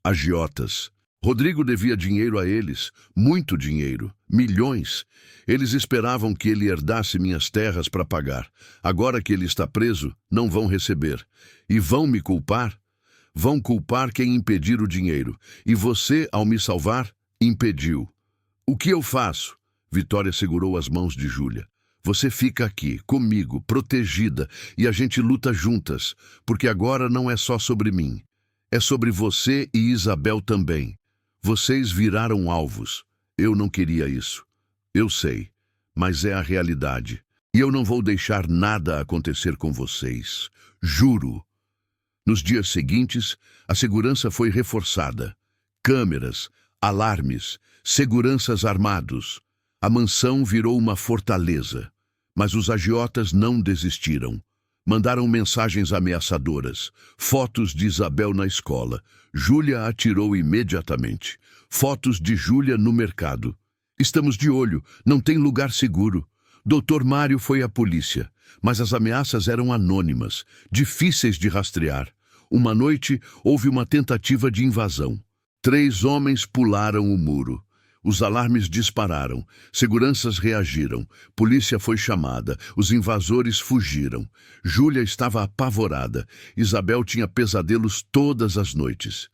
Agiotas. Rodrigo devia dinheiro a eles, muito dinheiro, milhões. Eles esperavam que ele herdasse minhas terras para pagar. Agora que ele está preso, não vão receber. E vão me culpar? Vão culpar quem impedir o dinheiro. E você, ao me salvar, impediu. O que eu faço? Vitória segurou as mãos de Júlia. Você fica aqui, comigo, protegida, e a gente luta juntas, porque agora não é só sobre mim. É sobre você e Isabel também. Vocês viraram alvos. Eu não queria isso. Eu sei, mas é a realidade. E eu não vou deixar nada acontecer com vocês. Juro. Nos dias seguintes, a segurança foi reforçada. Câmeras, alarmes, seguranças armados. A mansão virou uma fortaleza, mas os agiotas não desistiram. Mandaram mensagens ameaçadoras, fotos de Isabel na escola. Júlia atirou imediatamente. Fotos de Júlia no mercado. Estamos de olho, não tem lugar seguro. Dr. Mário foi à polícia, mas as ameaças eram anônimas, difíceis de rastrear. Uma noite, houve uma tentativa de invasão. 3 homens pularam o muro. Os alarmes dispararam, seguranças reagiram, polícia foi chamada, os invasores fugiram. Júlia estava apavorada, Isabel tinha pesadelos todas as noites.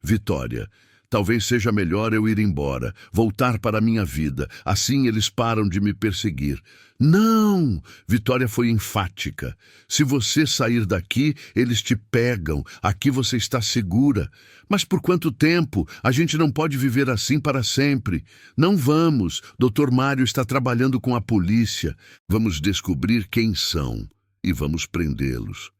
Vitória, talvez seja melhor eu ir embora, voltar para a minha vida, assim eles param de me perseguir. Não! Vitória foi enfática. Se você sair daqui, eles te pegam, aqui você está segura. Mas por quanto tempo? A gente não pode viver assim para sempre. Não vamos. Dr. Mário está trabalhando com a polícia. Vamos descobrir quem são e vamos prendê-los.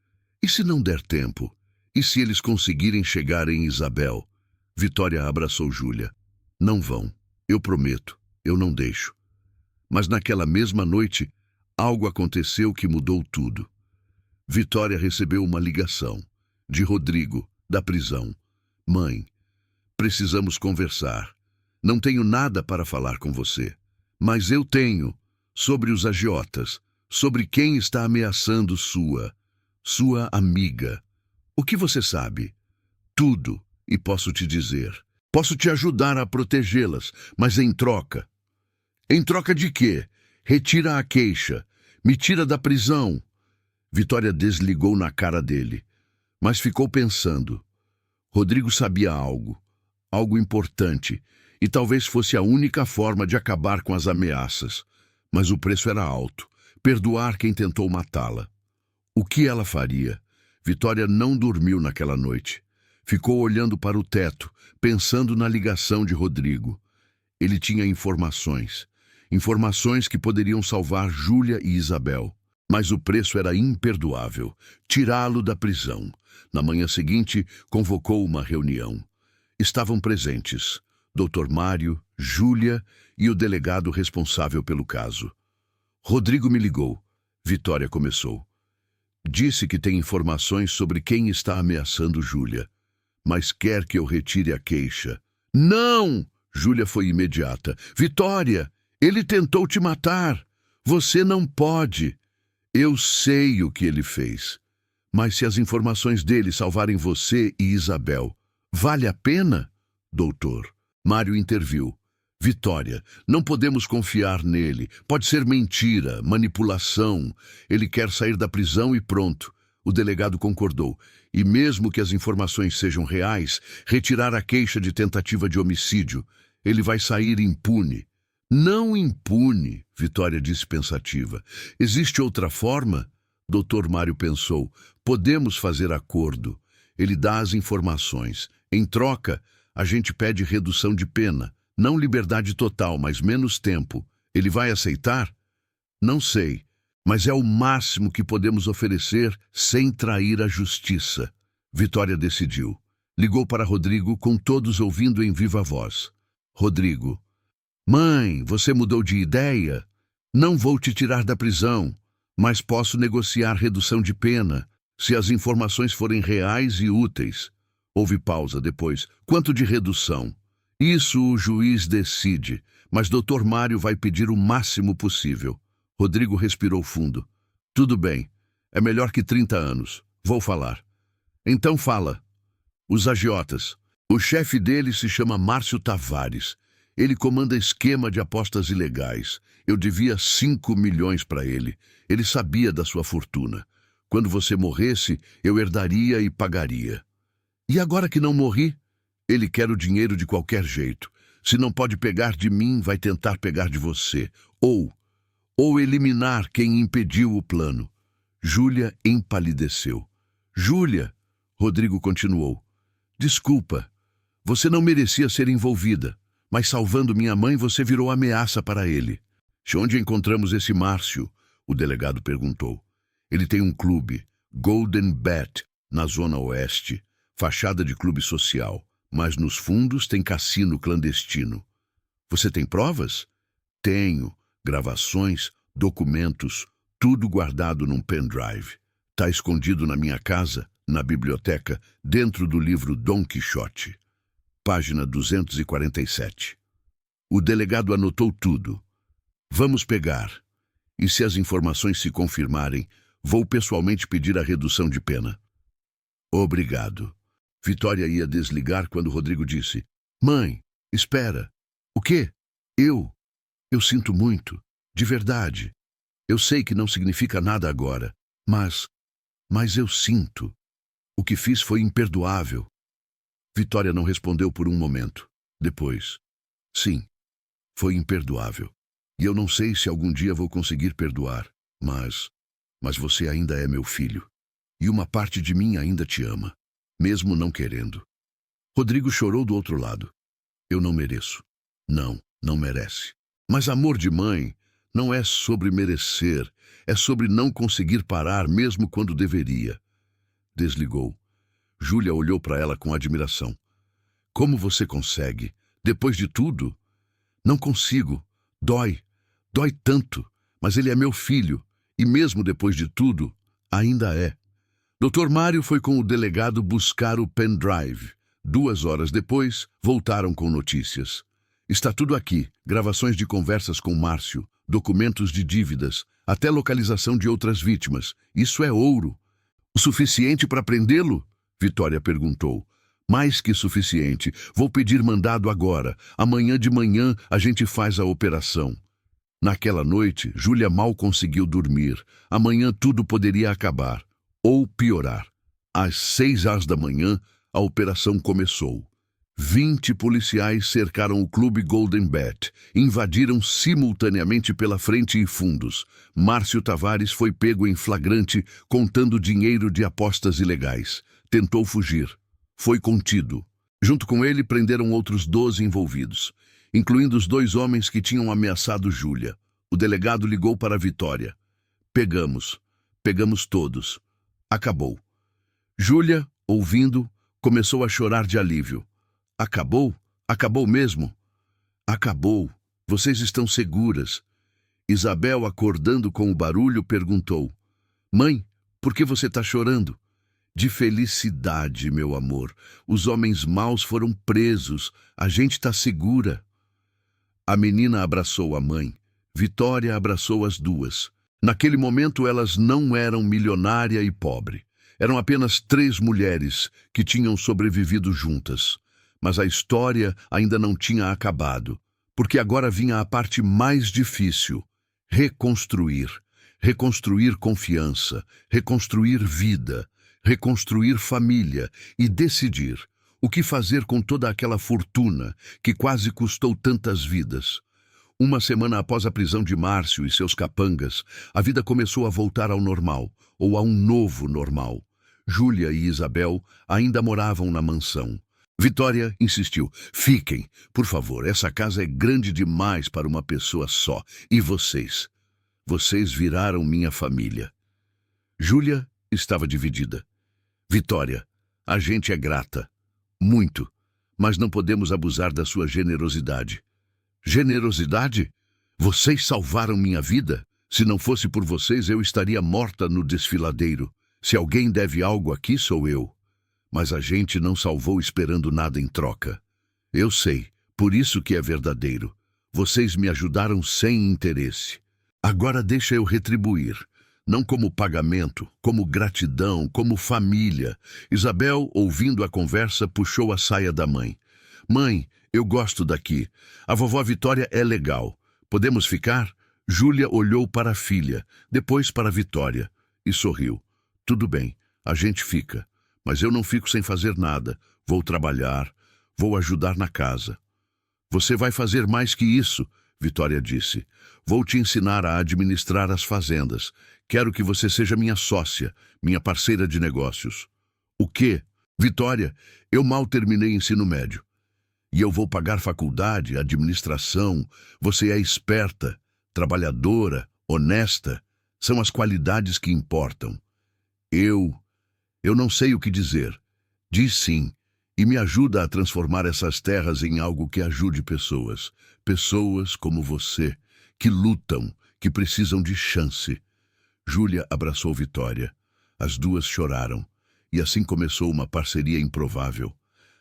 E se não der tempo? E se eles conseguirem chegar em Isabel? Vitória abraçou Júlia. Não vão. Eu prometo. Eu não deixo. Mas naquela mesma noite, algo aconteceu que mudou tudo. Vitória recebeu uma ligação de Rodrigo, da prisão. Mãe, precisamos conversar. Não tenho nada para falar com você. Mas eu tenho, sobre os agiotas, sobre quem está ameaçando sua amiga. O que você sabe? Tudo, e posso te dizer. Posso te ajudar a protegê-las, mas em troca. Em troca de quê? Retira a queixa. Me tira da prisão. Vitória desligou na cara dele, mas ficou pensando. Rodrigo sabia algo importante, e talvez fosse a única forma de acabar com as ameaças. Mas o preço era alto. perdoar quem tentou matá-la. O que ela faria? Vitória não dormiu naquela noite. Ficou olhando para o teto, pensando na ligação de Rodrigo. Ele tinha informações. Informações que poderiam salvar Júlia e Isabel. Mas o preço era imperdoável. Tirá-lo da prisão. Na manhã seguinte, convocou uma reunião. Estavam presentes Dr. Mário, Júlia e o delegado responsável pelo caso. Rodrigo me ligou. Vitória começou. Disse que tem informações sobre quem está ameaçando Júlia, mas quer que eu retire a queixa. Não! Júlia foi imediata. Vitória, ele tentou te matar. Você não pode. Eu sei o que ele fez. Mas se as informações dele salvarem você e Isabel, vale a pena? Doutor. Mário interviu. Vitória, não podemos confiar nele. Pode ser mentira, manipulação. Ele quer sair da prisão e pronto. O delegado concordou. E mesmo que as informações sejam reais, retirar a queixa de tentativa de homicídio. Ele vai sair impune. Não impune, Vitória disse pensativa. Existe outra forma? Dr. Mário pensou. Podemos fazer acordo. Ele dá as informações. Em troca, a gente pede redução de pena. Não liberdade total, mas menos tempo. Ele vai aceitar? Não sei, mas é o máximo que podemos oferecer sem trair a justiça. Vitória decidiu. Ligou para Rodrigo, com todos ouvindo em viva voz. Rodrigo. Mãe, você mudou de ideia? Não vou te tirar da prisão, mas posso negociar redução de pena, se as informações forem reais e úteis. Houve pausa depois. Quanto de redução? Isso o juiz decide, mas Dr. Mário vai pedir o máximo possível. Rodrigo respirou fundo. Tudo bem, é melhor que 30 anos. Vou falar. Então fala. Os agiotas. O chefe deles se chama Márcio Tavares. Ele comanda esquema de apostas ilegais. Eu devia 5 milhões para ele. Ele sabia da sua fortuna. Quando você morresse, eu herdaria e pagaria. E agora que não morri? Ele quer o dinheiro de qualquer jeito. Se não pode pegar de mim, vai tentar pegar de você. Ou eliminar quem impediu o plano. Júlia empalideceu. Júlia, Rodrigo continuou. Desculpa, você não merecia ser envolvida, mas salvando minha mãe você virou ameaça para ele. De onde encontramos esse Márcio? O delegado perguntou. Ele tem um clube, Golden Bet, na Zona Oeste, fachada de clube social. Mas nos fundos tem cassino clandestino. Você tem provas? Tenho. Gravações, documentos, tudo guardado num pendrive. Tá escondido na minha casa, na biblioteca, dentro do livro Dom Quixote. Página 247. O delegado anotou tudo. Vamos pegar. E se as informações se confirmarem, vou pessoalmente pedir a redução de pena. Obrigado. Vitória ia desligar quando Rodrigo disse. Mãe, espera. O quê? Eu sinto muito. De verdade. Eu sei que não significa nada agora. Mas eu sinto. O que fiz foi imperdoável. Vitória não respondeu por um momento. Depois. Sim, foi imperdoável. E eu não sei se algum dia vou conseguir perdoar. Mas você ainda é meu filho. E uma parte de mim ainda te ama. Mesmo não querendo. Rodrigo chorou do outro lado. Eu não mereço. Não merece. Mas amor de mãe não é sobre merecer, é sobre não conseguir parar mesmo quando deveria. Desligou. Júlia olhou para ela com admiração. Como você consegue? Depois de tudo? Não consigo. Dói tanto, mas ele é meu filho, e mesmo depois de tudo, ainda é. Dr. Mário foi com o delegado buscar o pendrive. 2 horas depois, voltaram com notícias. Está tudo aqui, gravações de conversas com Márcio, documentos de dívidas, até localização de outras vítimas. Isso é ouro. O suficiente para prendê-lo? Vitória perguntou. Mais que suficiente. Vou pedir mandado agora. Amanhã de manhã a gente faz a operação. Naquela noite, Júlia mal conseguiu dormir. Amanhã tudo poderia acabar. Ou piorar. Às 6 horas da manhã, a operação começou. 20 policiais cercaram o clube Golden Bet, invadiram simultaneamente pela frente e fundos. Márcio Tavares foi pego em flagrante contando dinheiro de apostas ilegais. Tentou fugir. Foi contido. Junto com ele, prenderam outros 12 envolvidos, incluindo os 2 homens que tinham ameaçado Júlia. O delegado ligou para Vitória. Pegamos todos. Acabou. Júlia, ouvindo, começou a chorar de alívio. Acabou? Acabou mesmo? Acabou. Vocês estão seguras. Isabel, acordando com o barulho, perguntou: Mãe, por que você está chorando? De felicidade, meu amor. Os homens maus foram presos. A gente está segura. A menina abraçou a mãe. Vitória abraçou as duas. Naquele momento, elas não eram milionária e pobre. Eram apenas 3 mulheres que tinham sobrevivido juntas. Mas a história ainda não tinha acabado, porque agora vinha a parte mais difícil: reconstruir. Reconstruir confiança, reconstruir vida, reconstruir família e decidir o que fazer com toda aquela fortuna que quase custou tantas vidas. Uma semana após a prisão de Márcio e seus capangas, a vida começou a voltar ao normal, ou a um novo normal. Júlia e Isabel ainda moravam na mansão. Vitória insistiu: Fiquem, por favor, essa casa é grande demais para uma pessoa só. E vocês? Vocês viraram minha família. Júlia estava dividida. Vitória, a gente é grata. Muito. Mas não podemos abusar da sua generosidade. Generosidade? Vocês salvaram minha vida? Se não fosse por vocês, eu estaria morta no desfiladeiro. Se alguém deve algo aqui, sou eu. Mas a gente não salvou esperando nada em troca. Eu sei, por isso que é verdadeiro. Vocês me ajudaram sem interesse. Agora deixa eu retribuir. Não como pagamento, como gratidão, como família. Isabel, ouvindo a conversa, puxou a saia da mãe. Mãe, eu gosto daqui. A vovó Vitória é legal. Podemos ficar? Júlia olhou para a filha, depois para Vitória, e sorriu. Tudo bem, a gente fica. Mas eu não fico sem fazer nada. Vou trabalhar, vou ajudar na casa. Você vai fazer mais que isso, Vitória disse. Vou te ensinar a administrar as fazendas. Quero que você seja minha sócia, minha parceira de negócios. O quê? Vitória, eu mal terminei ensino médio. E eu vou pagar faculdade, administração. Você é esperta, trabalhadora, honesta. São as qualidades que importam. Eu não sei o que dizer. Diz sim, e me ajuda a transformar essas terras em algo que ajude pessoas. Pessoas como você, que lutam, que precisam de chance. Júlia abraçou Vitória. As duas choraram, e assim começou uma parceria improvável.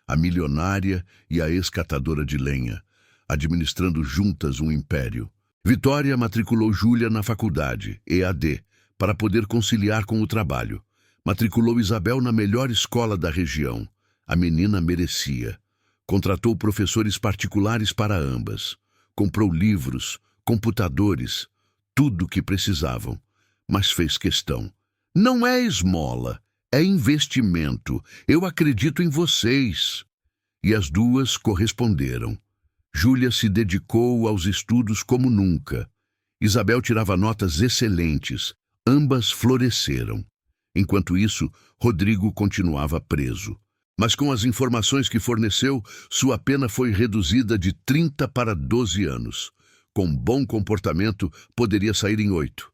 A milionária e a ex-catadora de lenha, administrando juntas um império. Vitória matriculou Júlia na faculdade, EAD, para poder conciliar com o trabalho. Matriculou Isabel na melhor escola da região. A menina merecia. Contratou professores particulares para ambas. Comprou livros, computadores, tudo o que precisavam. Mas fez questão. Não é esmola, é investimento. Eu acredito em vocês. E as duas corresponderam. Júlia se dedicou aos estudos como nunca. Isabel tirava notas excelentes. Ambas floresceram. Enquanto isso, Rodrigo continuava preso. Mas com as informações que forneceu, sua pena foi reduzida de 30 para 12 anos. Com bom comportamento, poderia sair em 8.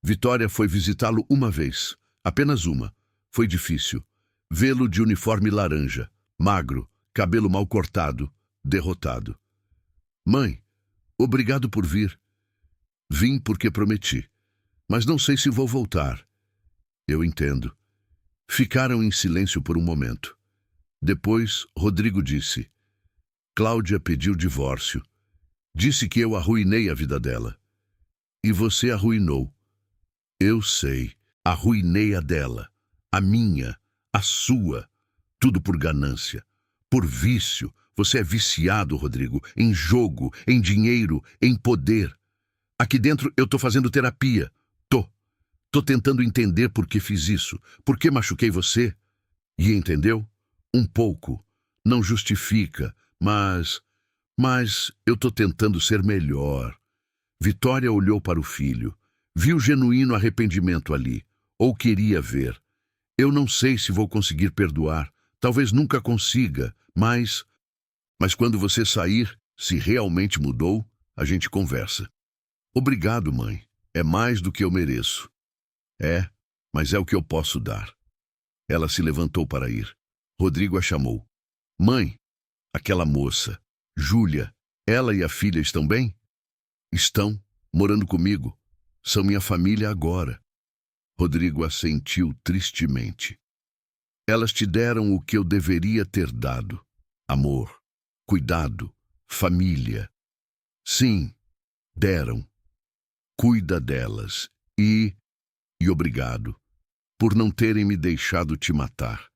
Vitória foi visitá-lo uma vez, apenas uma. Foi difícil. Vê-lo de uniforme laranja, magro, cabelo mal cortado, derrotado. Mãe, obrigado por vir. Vim porque prometi, mas não sei se vou voltar. Eu entendo. Ficaram em silêncio por um momento. Depois, Rodrigo disse: Cláudia pediu divórcio. Disse que eu arruinei a vida dela. E você arruinou. Eu sei. Arruinei a dela. A minha. A sua. Tudo por ganância. Por vício. Você é viciado, Rodrigo. Em jogo, em dinheiro, em poder. Aqui dentro eu tô fazendo terapia. Tô tentando entender por que fiz isso, por que machuquei você. E entendeu? Um pouco. não justifica, mas eu tô tentando ser melhor. Vitória olhou para o filho. Viu genuíno arrependimento ali, ou queria ver. Eu não sei se vou conseguir perdoar, talvez nunca consiga, mas quando você sair, se realmente mudou, a gente conversa. Obrigado, mãe. É mais do que eu mereço. É, mas é o que eu posso dar. Ela se levantou para ir. Rodrigo a chamou. Mãe, aquela moça, Júlia, ela e a filha estão bem? Estão, morando comigo. São minha família agora. Rodrigo assentiu tristemente. Elas te deram o que eu deveria ter dado. Amor, cuidado, família. Sim, deram. Cuida delas. E obrigado por não terem me deixado te matar.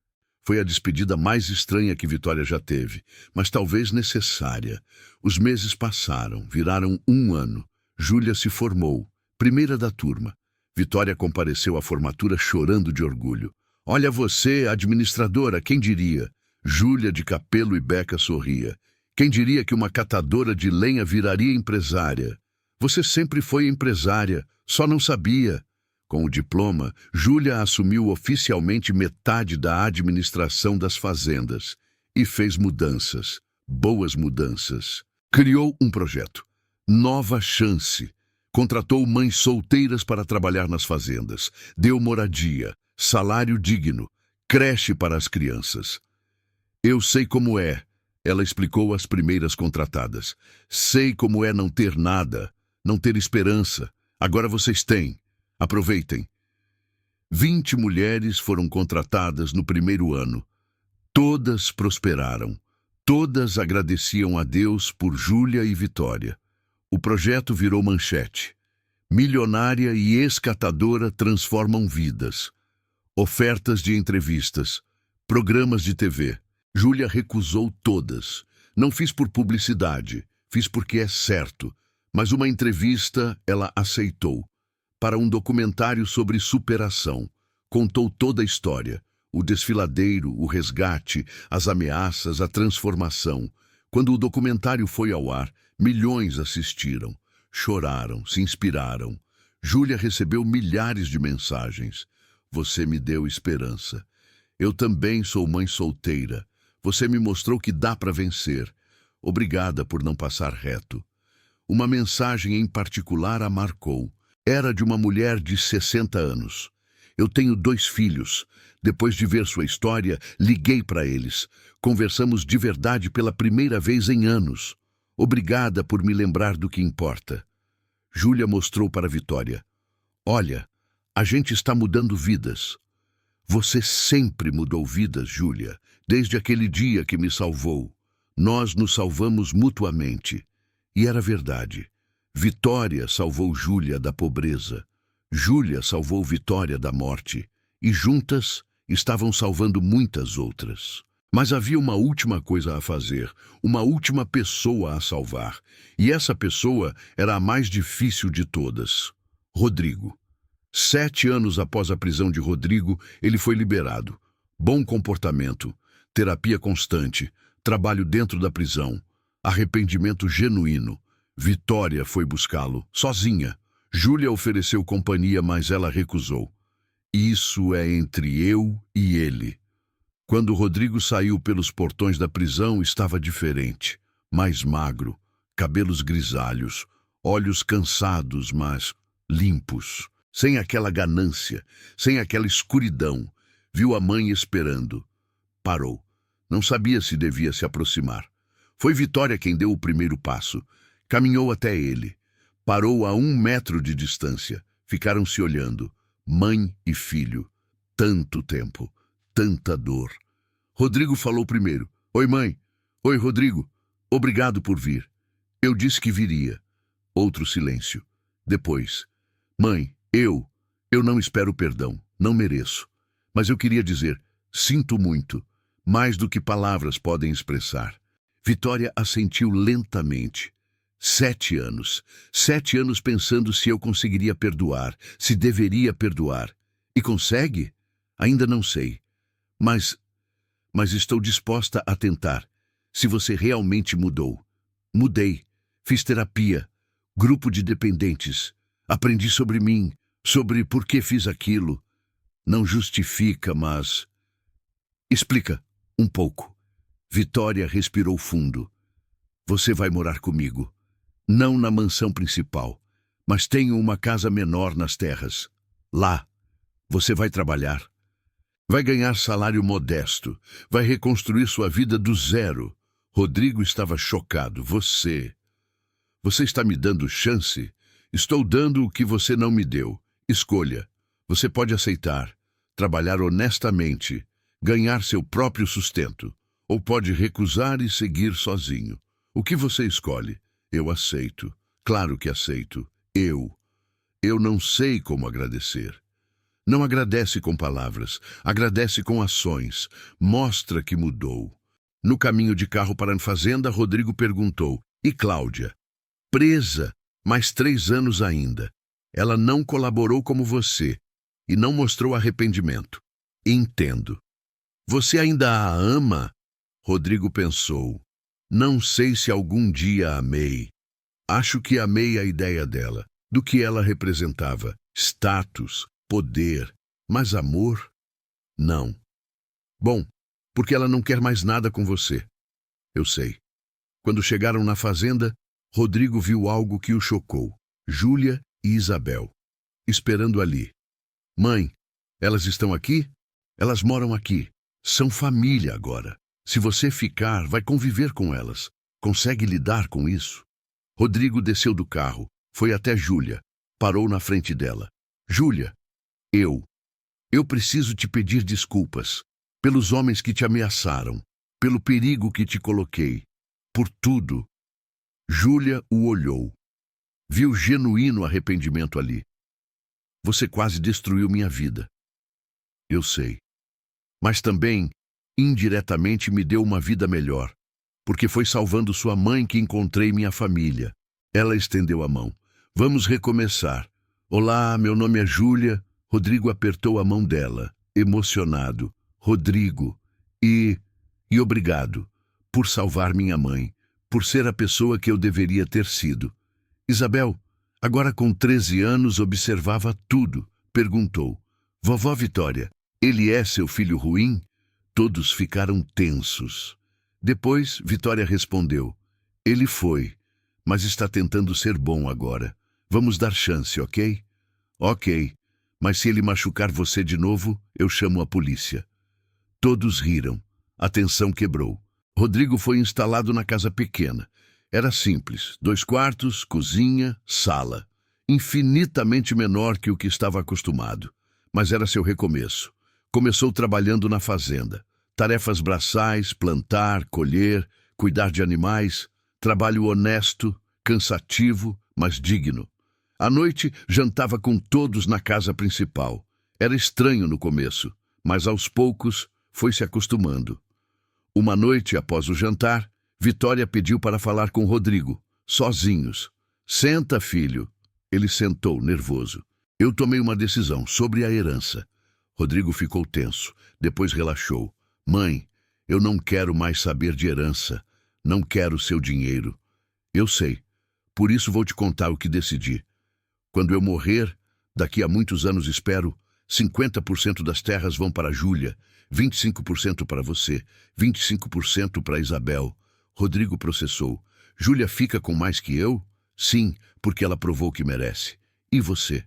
Foi a despedida mais estranha que Vitória já teve, mas talvez necessária. Os meses passaram, viraram 1 ano. Júlia se formou, primeira da turma. Vitória compareceu à formatura chorando de orgulho. Olha você, administradora, quem diria? Júlia, de capelo e beca, sorria. Quem diria que uma catadora de lenha viraria empresária? Você sempre foi empresária, só não sabia. Com o diploma, Júlia assumiu oficialmente metade da administração das fazendas e fez mudanças, boas mudanças. Criou um projeto, Nova Chance. Contratou mães solteiras para trabalhar nas fazendas. Deu moradia, salário digno, creche para as crianças. Eu sei como é, ela explicou às primeiras contratadas. Sei como é não ter nada, não ter esperança. Agora vocês têm. Aproveitem. 20 mulheres foram contratadas no primeiro ano. Todas prosperaram. Todas agradeciam a Deus por Júlia e Vitória. O projeto virou manchete. Milionária e ex-catadora transformam vidas. Ofertas de entrevistas. Programas de TV. Júlia recusou todas. Não fiz por publicidade. Fiz porque é certo. Mas uma entrevista ela aceitou. Para um documentário sobre superação. Contou toda a história. O desfiladeiro, o resgate, as ameaças, a transformação. Quando o documentário foi ao ar, milhões assistiram. Choraram, se inspiraram. Júlia recebeu milhares de mensagens. Você me deu esperança. Eu também sou mãe solteira. Você me mostrou que dá para vencer. Obrigada por não passar reto. Uma mensagem em particular a marcou. Era de uma mulher de 60 anos. Eu tenho 2 filhos. Depois de ver sua história, liguei para eles. Conversamos de verdade pela primeira vez em anos. Obrigada por me lembrar do que importa. Júlia mostrou para Vitória. Olha, a gente está mudando vidas. Você sempre mudou vidas, Júlia, desde aquele dia que me salvou. Nós nos salvamos mutuamente. E era verdade. Vitória salvou Júlia da pobreza. Júlia salvou Vitória da morte. E juntas estavam salvando muitas outras. Mas havia uma última coisa a fazer, uma última pessoa a salvar. E essa pessoa era a mais difícil de todas. Rodrigo. 7 anos após a prisão de Rodrigo, ele foi liberado. Bom comportamento, terapia constante, trabalho dentro da prisão, arrependimento genuíno. Vitória foi buscá-lo, sozinha. Júlia ofereceu companhia, mas ela recusou. Isso é entre eu e ele. Quando Rodrigo saiu pelos portões da prisão, estava diferente. Mais magro, cabelos grisalhos, olhos cansados, mas limpos. Sem aquela ganância, sem aquela escuridão. Viu a mãe esperando. Parou. Não sabia se devia se aproximar. Foi Vitória quem deu o primeiro passo. Caminhou até ele. Parou a 1 metro de distância. Ficaram se olhando. Mãe e filho. Tanto tempo. Tanta dor. Rodrigo falou primeiro. Oi, mãe. Oi, Rodrigo. Obrigado por vir. Eu disse que viria. Outro silêncio. Depois. Mãe, eu não espero perdão. Não mereço. Mas eu queria dizer, sinto muito. Mais do que palavras podem expressar. Vitória assentiu lentamente. 7 anos. 7 anos pensando se eu conseguiria perdoar, se deveria perdoar. E consegue? Ainda não sei. Mas mas estou disposta a tentar. Se você realmente mudou. Mudei. Fiz terapia. Grupo de dependentes. Aprendi sobre mim, sobre por que fiz aquilo. Não justifica, mas... Explica um pouco. Vitória respirou fundo. Você vai morar comigo. Não na mansão principal, mas tenho uma casa menor nas terras. Lá, você vai trabalhar. Vai ganhar salário modesto. Vai reconstruir sua vida do zero. Rodrigo estava chocado. Você está me dando chance? Estou dando o que você não me deu. Escolha. Você pode aceitar, trabalhar honestamente, ganhar seu próprio sustento, ou pode recusar e seguir sozinho. O que você escolhe? Eu aceito. Claro que aceito. Eu não sei como agradecer. Não agradece com palavras, agradece com ações. Mostra que mudou. No caminho de carro para a fazenda, Rodrigo perguntou: e Cláudia? Presa, mais 3 anos ainda. Ela não colaborou como você e não mostrou arrependimento. Entendo. Você ainda a ama? Rodrigo pensou. Não sei se algum dia a amei. Acho que amei a ideia dela, do que ela representava. Status, poder, mas amor? Não. Bom, porque ela não quer mais nada com você. Eu sei. Quando chegaram na fazenda, Rodrigo viu algo que o chocou. Júlia e Isabel, esperando ali. Mãe, elas estão aqui? Elas moram aqui. São família agora. Se você ficar, vai conviver com elas. Consegue lidar com isso? Rodrigo desceu do carro, foi até Júlia, parou na frente dela. Júlia, eu preciso te pedir desculpas pelos homens que te ameaçaram, pelo perigo que te coloquei, por tudo. Júlia o olhou. Viu genuíno arrependimento ali. Você quase destruiu minha vida. Eu sei. Mas também, indiretamente, me deu uma vida melhor, porque foi salvando sua mãe que encontrei minha família. Ela estendeu a mão. Vamos recomeçar. Olá, meu nome é Júlia. Rodrigo apertou a mão dela, emocionado. Rodrigo, e obrigado por salvar minha mãe, por ser a pessoa que eu deveria ter sido. Isabel, agora com 13 anos, observava tudo. Perguntou: Vovó Vitória, ele é seu filho ruim? Todos ficaram tensos. Depois, Vitória respondeu: ele foi, mas está tentando ser bom agora. Vamos dar chance, ok? Ok, mas se ele machucar você de novo, eu chamo a polícia. Todos riram. A tensão quebrou. Rodrigo foi instalado na casa pequena. Era simples, 2 quartos, cozinha, sala. Infinitamente menor que o que estava acostumado. Mas era seu recomeço. Começou trabalhando na fazenda. Tarefas braçais, plantar, colher, cuidar de animais. Trabalho honesto, cansativo, mas digno. À noite, jantava com todos na casa principal. Era estranho no começo, mas aos poucos foi se acostumando. Uma noite, após o jantar, Vitória pediu para falar com Rodrigo, sozinhos. Senta, filho. Ele sentou, nervoso. Eu tomei uma decisão sobre a herança. Rodrigo ficou tenso, depois relaxou. Mãe, eu não quero mais saber de herança. Não quero seu dinheiro. Eu sei. Por isso vou te contar o que decidi. Quando eu morrer, daqui a muitos anos espero, 50% das terras vão para Júlia, 25% para você, 25% para Isabel. Rodrigo processou. Júlia fica com mais que eu? Sim, porque ela provou que merece. E você?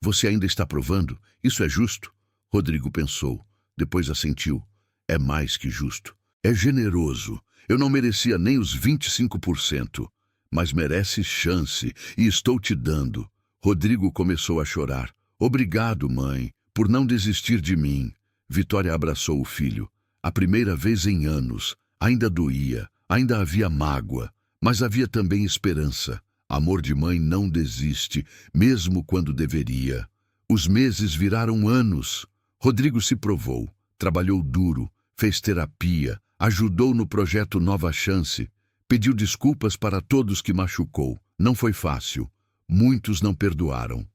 Você ainda está provando? Isso é justo? Rodrigo pensou. Depois assentiu. É mais que justo. É generoso. Eu não merecia nem os 25%. Mas merece chance, e estou te dando. Rodrigo começou a chorar. Obrigado, mãe, por não desistir de mim. Vitória abraçou o filho. A primeira vez em anos. Ainda doía, ainda havia mágoa, mas havia também esperança. Amor de mãe não desiste, mesmo quando deveria. Os meses viraram anos. Rodrigo se provou, trabalhou duro, fez terapia, ajudou no projeto Nova Chance, pediu desculpas para todos que machucou. Não foi fácil. Muitos não perdoaram.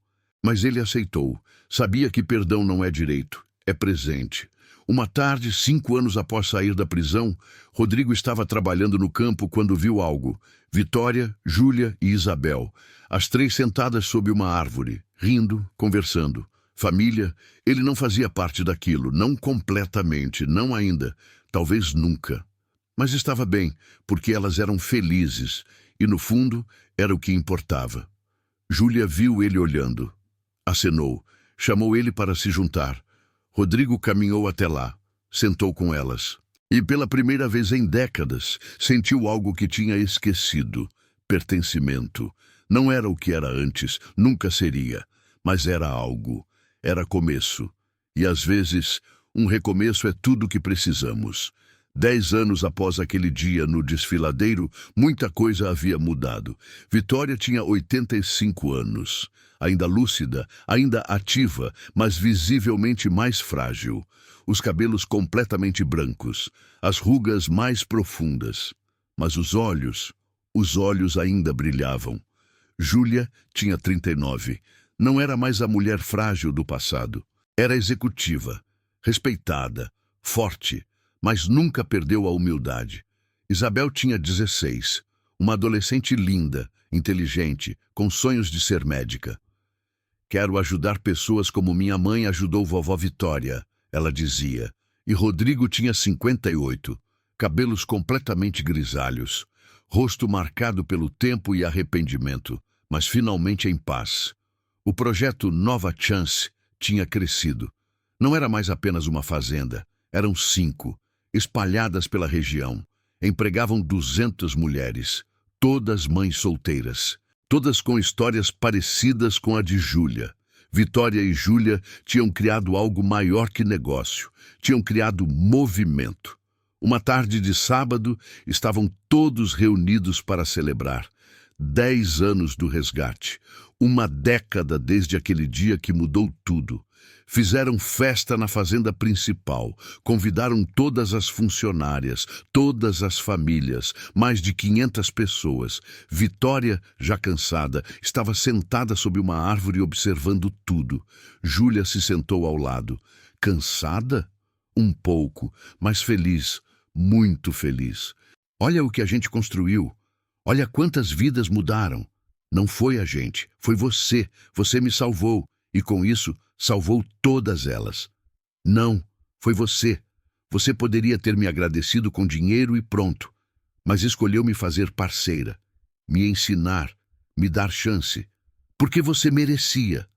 Mas ele aceitou. Sabia que perdão não é direito, é presente. Uma tarde, 5 anos após sair da prisão, Rodrigo estava trabalhando no campo quando viu algo. Vitória, Júlia e Isabel, as três sentadas sob uma árvore, rindo, conversando. Família, ele não fazia parte daquilo, não completamente, não ainda, talvez nunca. Mas estava bem, porque elas eram felizes, e no fundo era o que importava. Júlia viu ele olhando. Acenou, chamou ele para se juntar. Rodrigo caminhou até lá, sentou com elas. E pela primeira vez em décadas, sentiu algo que tinha esquecido. Pertencimento. Não era o que era antes, nunca seria, mas era algo. Era começo. E às vezes, um recomeço é tudo o que precisamos. 10 anos após aquele dia no desfiladeiro, muita coisa havia mudado. Vitória tinha 85 anos. Ainda lúcida, ainda ativa, mas visivelmente mais frágil. Os cabelos completamente brancos, as rugas mais profundas. Mas os olhos ainda brilhavam. Júlia tinha 39. Não era mais a mulher frágil do passado. Era executiva, respeitada, forte, mas nunca perdeu a humildade. Isabel tinha 16, uma adolescente linda, inteligente, com sonhos de ser médica. Quero ajudar pessoas como minha mãe ajudou vovó Vitória, ela dizia. E Rodrigo tinha 58, cabelos completamente grisalhos, rosto marcado pelo tempo e arrependimento, mas finalmente em paz. O projeto Nova Chance tinha crescido. Não era mais apenas uma fazenda, eram 5, espalhadas pela região. Empregavam 200 mulheres, todas mães solteiras. Todas com histórias parecidas com a de Júlia. Vitória e Júlia tinham criado algo maior que negócio. Tinham criado movimento. Uma tarde de sábado, estavam todos reunidos para celebrar. 10 anos do resgate. Uma década desde aquele dia que mudou tudo. Fizeram festa na fazenda principal, convidaram todas as funcionárias, todas as famílias, mais de 500 pessoas. Vitória, já cansada, estava sentada sob uma árvore observando tudo. Júlia se sentou ao lado. Cansada? Um pouco, mas feliz, muito feliz. Olha o que a gente construiu. Olha quantas vidas mudaram. Não foi a gente, foi você. Você me salvou. E com isso, salvou todas elas. Não, foi você. Você poderia ter me agradecido com dinheiro e pronto. Mas escolheu me fazer parceira, me ensinar, me dar chance. Porque você merecia.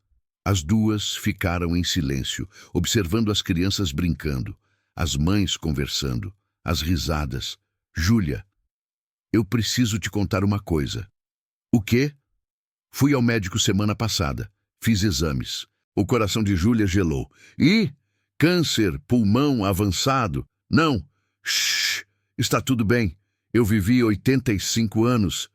As duas ficaram em silêncio, observando as crianças brincando, as mães conversando, as risadas. Júlia, eu preciso te contar uma coisa. O quê? Fui ao médico semana passada. Fiz exames. O coração de Júlia gelou. E? Câncer, pulmão avançado? Não. Shhh, está tudo bem. Eu vivi 85 anos.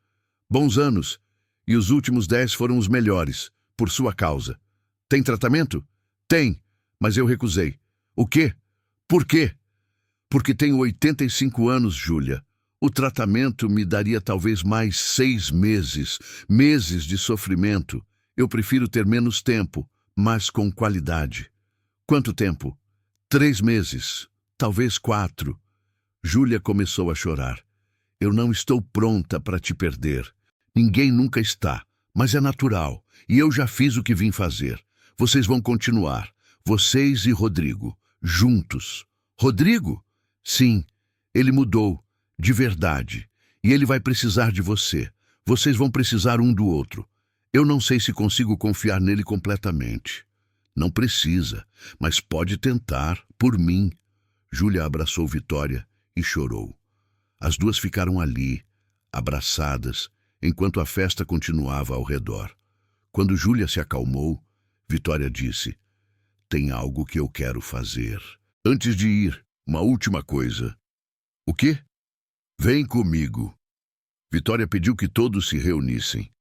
Bons anos. E os últimos 10 foram os melhores, por sua causa. Tem tratamento? Tem, mas eu recusei. O quê? Por quê? Porque tenho 85 anos, Júlia. O tratamento me daria talvez mais 6 meses. Meses de sofrimento. Eu prefiro ter menos tempo, mas com qualidade. Quanto tempo? 3 meses. Talvez 4. Júlia começou a chorar. Eu não estou pronta para te perder. Ninguém nunca está, mas é natural. E eu já fiz o que vim fazer. Vocês vão continuar. Vocês e Rodrigo. Juntos. Rodrigo? Sim, ele mudou. De verdade. E ele vai precisar de você. Vocês vão precisar um do outro. Eu não sei se consigo confiar nele completamente. Não precisa, mas pode tentar, por mim. Júlia abraçou Vitória e chorou. As duas ficaram ali, abraçadas, enquanto a festa continuava ao redor. Quando Júlia se acalmou, Vitória disse: tem algo que eu quero fazer. Antes de ir, uma última coisa. O quê? Vem comigo. Vitória pediu que todos se reunissem.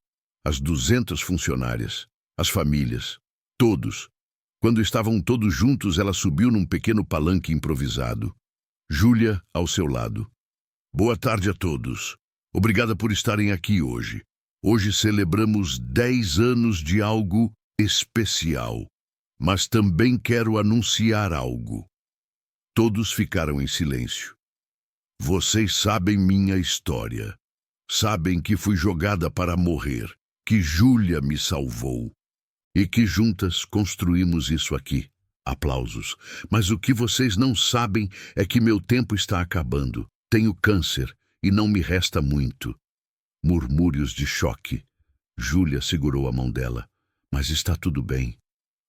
As 200 funcionárias, as famílias, todos. Quando estavam todos juntos, ela subiu num pequeno palanque improvisado. Júlia ao seu lado. Boa tarde a todos. Obrigada por estarem aqui hoje. Hoje celebramos 10 anos de algo especial. Mas também quero anunciar algo. Todos ficaram em silêncio. Vocês sabem minha história. Sabem que fui jogada para morrer, que Júlia me salvou e que juntas construímos isso aqui. Aplausos. Mas o que vocês não sabem é que meu tempo está acabando. Tenho câncer e não me resta muito. Murmúrios de choque. Júlia segurou a mão dela. Mas está tudo bem,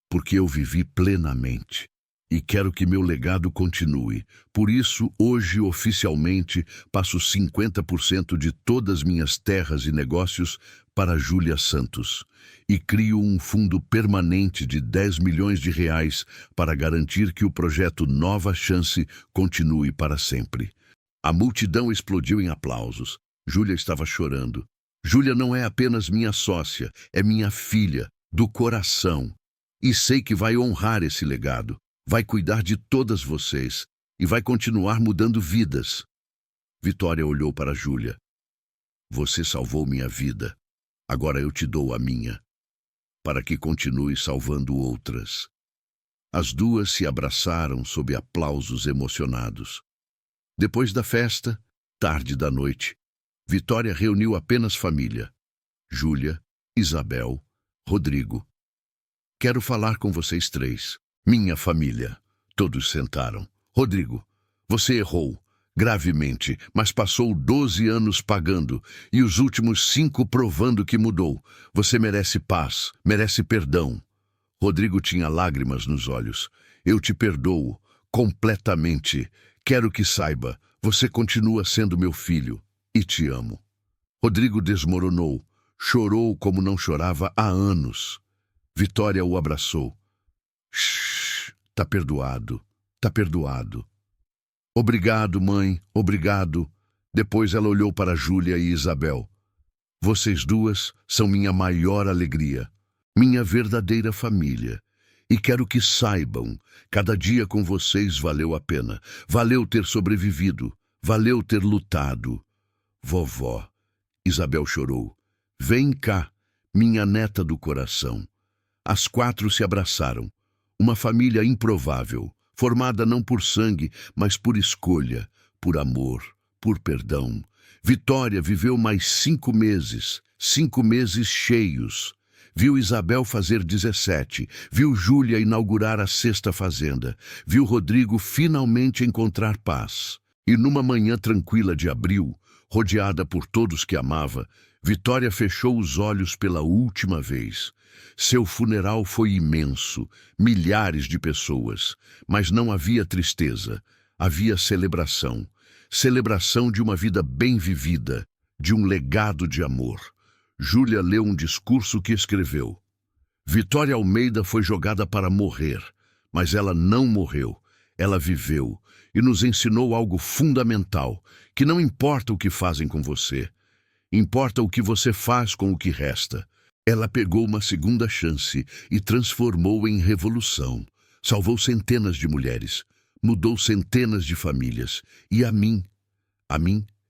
porque eu vivi plenamente. E quero que meu legado continue. Por isso, hoje, oficialmente, passo 50% de todas minhas terras e negócios para Júlia Santos. E crio um fundo permanente de 10 milhões de reais para garantir que o projeto Nova Chance continue para sempre. A multidão explodiu em aplausos. Júlia estava chorando. Júlia não é apenas minha sócia, é minha filha, do coração. E sei que vai honrar esse legado. Vai cuidar de todas vocês e vai continuar mudando vidas. Vitória olhou para Júlia. Você salvou minha vida. Agora eu te dou a minha, para que continue salvando outras. As duas se abraçaram sob aplausos emocionados. Depois da festa, tarde da noite, Vitória reuniu apenas família. Júlia, Isabel, Rodrigo. Quero falar com vocês três. Minha família. Todos sentaram. Rodrigo, você errou, gravemente, mas passou 12 anos pagando, e os últimos 5 provando que mudou. Você merece paz, merece perdão. Rodrigo tinha lágrimas nos olhos. Eu te perdoo, completamente. Quero que saiba, você continua sendo meu filho, e te amo. Rodrigo desmoronou, chorou como não chorava há anos. Vitória o abraçou. Shhh, tá perdoado, tá perdoado. Obrigado, mãe, obrigado. Depois ela olhou para Júlia e Isabel. Vocês duas são minha maior alegria, minha verdadeira família. E quero que saibam, cada dia com vocês valeu a pena. Valeu ter sobrevivido, valeu ter lutado. Vovó, Isabel chorou. Vem cá, minha neta do coração. As 4 se abraçaram. Uma família improvável, formada não por sangue, mas por escolha, por amor, por perdão. Vitória viveu mais 5 meses, 5 meses cheios. Viu Isabel fazer 17, viu Júlia inaugurar a 6ª fazenda, viu Rodrigo finalmente encontrar paz. E numa manhã tranquila de abril, rodeada por todos que amava, Vitória fechou os olhos pela última vez. Seu funeral foi imenso, milhares de pessoas, mas não havia tristeza, havia celebração. Celebração de uma vida bem vivida, de um legado de amor. Júlia leu um discurso que escreveu. Vitória Almeida foi jogada para morrer, mas ela não morreu, ela viveu e nos ensinou algo fundamental, que não importa o que fazem com você, importa o que você faz com o que resta. Ela pegou uma segunda chance e transformou em revolução. Salvou centenas de mulheres, mudou centenas de famílias. E a mim,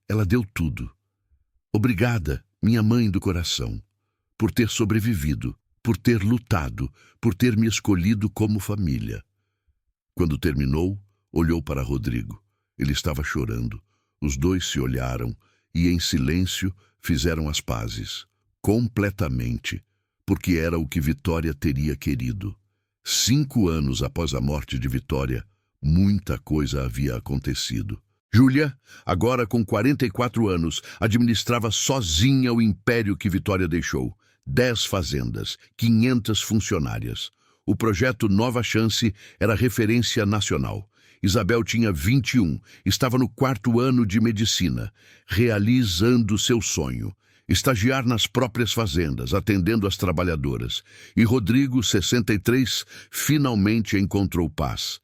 ela deu tudo. Obrigada, minha mãe do coração, por ter sobrevivido, por ter lutado, por ter me escolhido como família. Quando terminou, olhou para Rodrigo. Ele estava chorando. Os dois se olharam e, em silêncio, fizeram as pazes. Completamente, porque era o que Vitória teria querido. 5 anos após a morte de Vitória, muita coisa havia acontecido. Júlia, agora com 44 anos, administrava sozinha o império que Vitória deixou. 10 fazendas, 500 funcionárias. O projeto Nova Chance era referência nacional. Isabel tinha 21, estava no 4º ano de medicina, realizando seu sonho. Estagiar nas próprias fazendas, atendendo as trabalhadoras. E Rodrigo, 63, finalmente encontrou paz.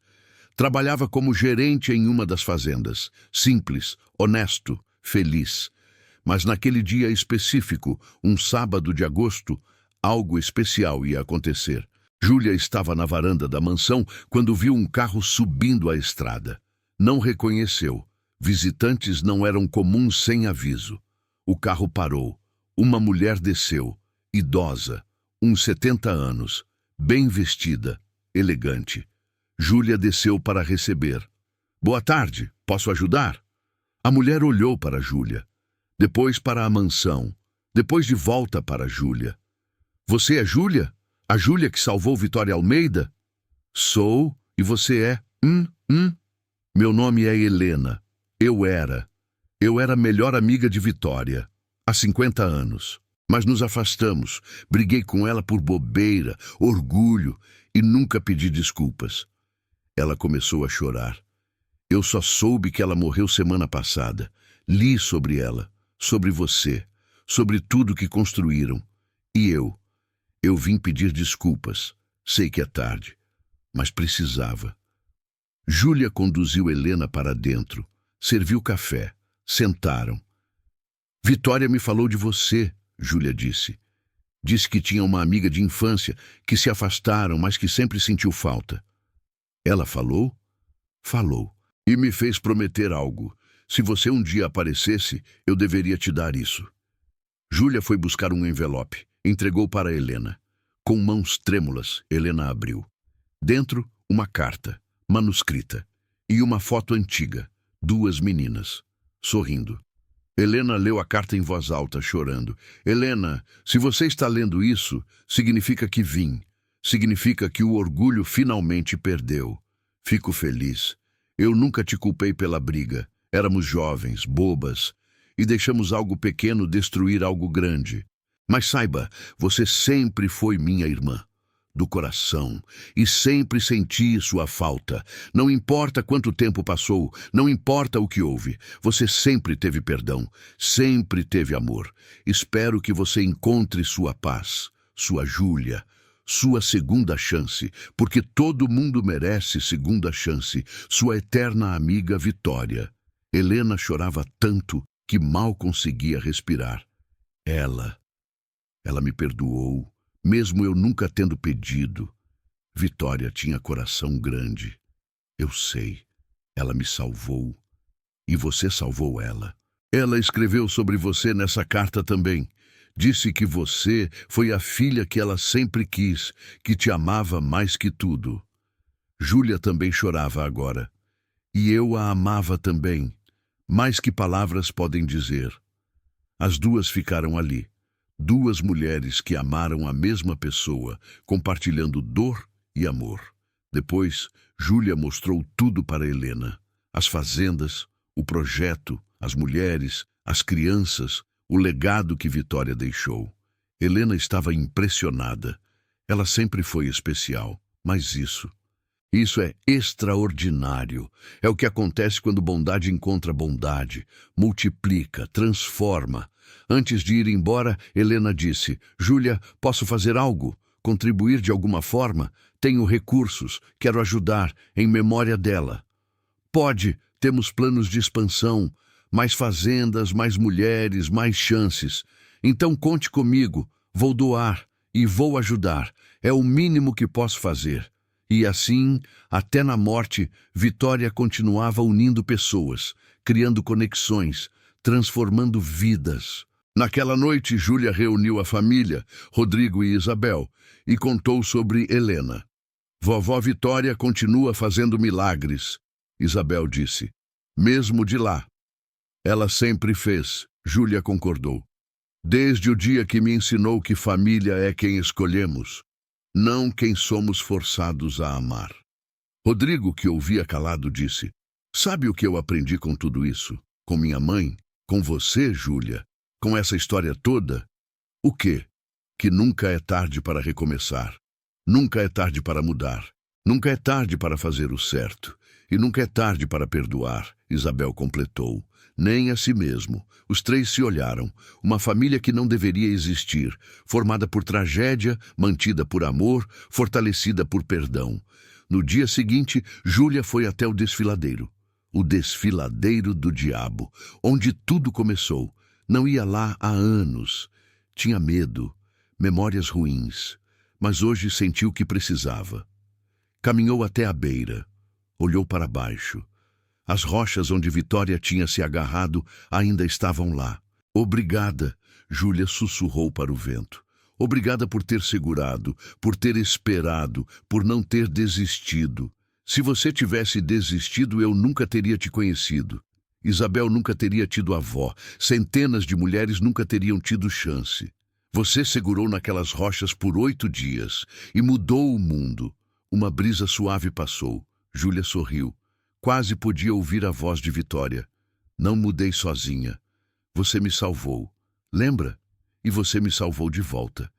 Trabalhava como gerente em uma das fazendas. Simples, honesto, feliz. Mas naquele dia específico, um sábado de agosto, algo especial ia acontecer. Júlia estava na varanda da mansão quando viu um carro subindo a estrada. Não reconheceu. Visitantes não eram comuns sem aviso. O carro parou. Uma mulher desceu, idosa, uns 70 anos, bem vestida, elegante. Júlia desceu para receber. Boa tarde, posso ajudar? A mulher olhou para Júlia, depois para a mansão, depois de volta para Júlia. Você é Júlia? A Júlia que salvou Vitória Almeida? Sou, e você é? Meu nome é Helena. Eu era a melhor amiga de Vitória, há 50 anos. Mas nos afastamos. Briguei com ela por bobeira, orgulho e nunca pedi desculpas. Ela começou a chorar. Eu só soube que ela morreu semana passada. Li sobre ela, sobre você, sobre tudo que construíram. E eu vim pedir desculpas. Sei que é tarde, mas precisava. Júlia conduziu Helena para dentro, serviu café, sentaram. Vitória me falou de você, Júlia disse. Disse que tinha uma amiga de infância, que se afastaram, mas que sempre sentiu falta. Ela falou? Falou. E me fez prometer algo. Se você um dia aparecesse, eu deveria te dar isso. Júlia foi buscar um envelope, entregou para Helena. Com mãos trêmulas, Helena abriu. Dentro, uma carta, manuscrita, e uma foto antiga, 2 meninas, sorrindo. Helena leu a carta em voz alta, chorando. Helena, se você está lendo isso, significa que vim. Significa que o orgulho finalmente perdeu. Fico feliz. Eu nunca te culpei pela briga. Éramos jovens, bobas, e deixamos algo pequeno destruir algo grande. Mas saiba, você sempre foi minha irmã, do coração, e sempre senti sua falta. Não importa quanto tempo passou, não importa o que houve, você sempre teve perdão, sempre teve amor. Espero que você encontre sua paz, sua Júlia, sua segunda chance, porque todo mundo merece segunda chance, sua eterna amiga Vitória. Helena chorava tanto que mal conseguia respirar. Ela me perdoou, mesmo eu nunca tendo pedido. Vitória tinha coração grande. Eu sei. Ela me salvou. E você salvou ela. Ela escreveu sobre você nessa carta também. Disse que você foi a filha que ela sempre quis, que te amava mais que tudo. Júlia também chorava agora. E eu a amava também, mais que palavras podem dizer. As duas ficaram ali. 2 mulheres que amaram a mesma pessoa, compartilhando dor e amor. Depois, Júlia mostrou tudo para Helena. As fazendas, o projeto, as mulheres, as crianças, o legado que Vitória deixou. Helena estava impressionada. Ela sempre foi especial, mas isso é extraordinário. É o que acontece quando bondade encontra bondade, multiplica, transforma. Antes de ir embora, Helena disse, Júlia, posso fazer algo? Contribuir de alguma forma? Tenho recursos, quero ajudar, em memória dela. Pode, temos planos de expansão, mais fazendas, mais mulheres, mais chances. Então conte comigo, vou doar e vou ajudar. É o mínimo que posso fazer. E assim, até na morte, Vitória continuava unindo pessoas, criando conexões, transformando vidas. Naquela noite, Júlia reuniu a família, Rodrigo e Isabel, e contou sobre Helena. Vovó Vitória continua fazendo milagres, Isabel disse. Mesmo de lá. Ela sempre fez, Júlia concordou. Desde o dia que me ensinou que família é quem escolhemos, não quem somos forçados a amar. Rodrigo, que ouvia calado, disse, sabe o que eu aprendi com tudo isso? Com minha mãe? Com você, Júlia? Com essa história toda? O quê? Que nunca é tarde para recomeçar. Nunca é tarde para mudar. Nunca é tarde para fazer o certo. E nunca é tarde para perdoar, Isabel completou. Nem a si mesmo. Os 3 se olharam. Uma família que não deveria existir, formada por tragédia, mantida por amor, fortalecida por perdão. No dia seguinte, Júlia foi até o desfiladeiro. O desfiladeiro do diabo, onde tudo começou. Não ia lá há anos. Tinha medo, memórias ruins, mas hoje sentiu que precisava. Caminhou até a beira. Olhou para baixo. As rochas onde Vitória tinha se agarrado ainda estavam lá. Obrigada, Júlia sussurrou para o vento. Obrigada por ter segurado, por ter esperado, por não ter desistido. Se você tivesse desistido, eu nunca teria te conhecido. Isabel nunca teria tido avó. Centenas de mulheres nunca teriam tido chance. Você segurou naquelas rochas por 8 dias e mudou o mundo. Uma brisa suave passou. Júlia sorriu. Quase podia ouvir a voz de Vitória. Não mudei sozinha. Você me salvou. Lembra? E você me salvou de volta.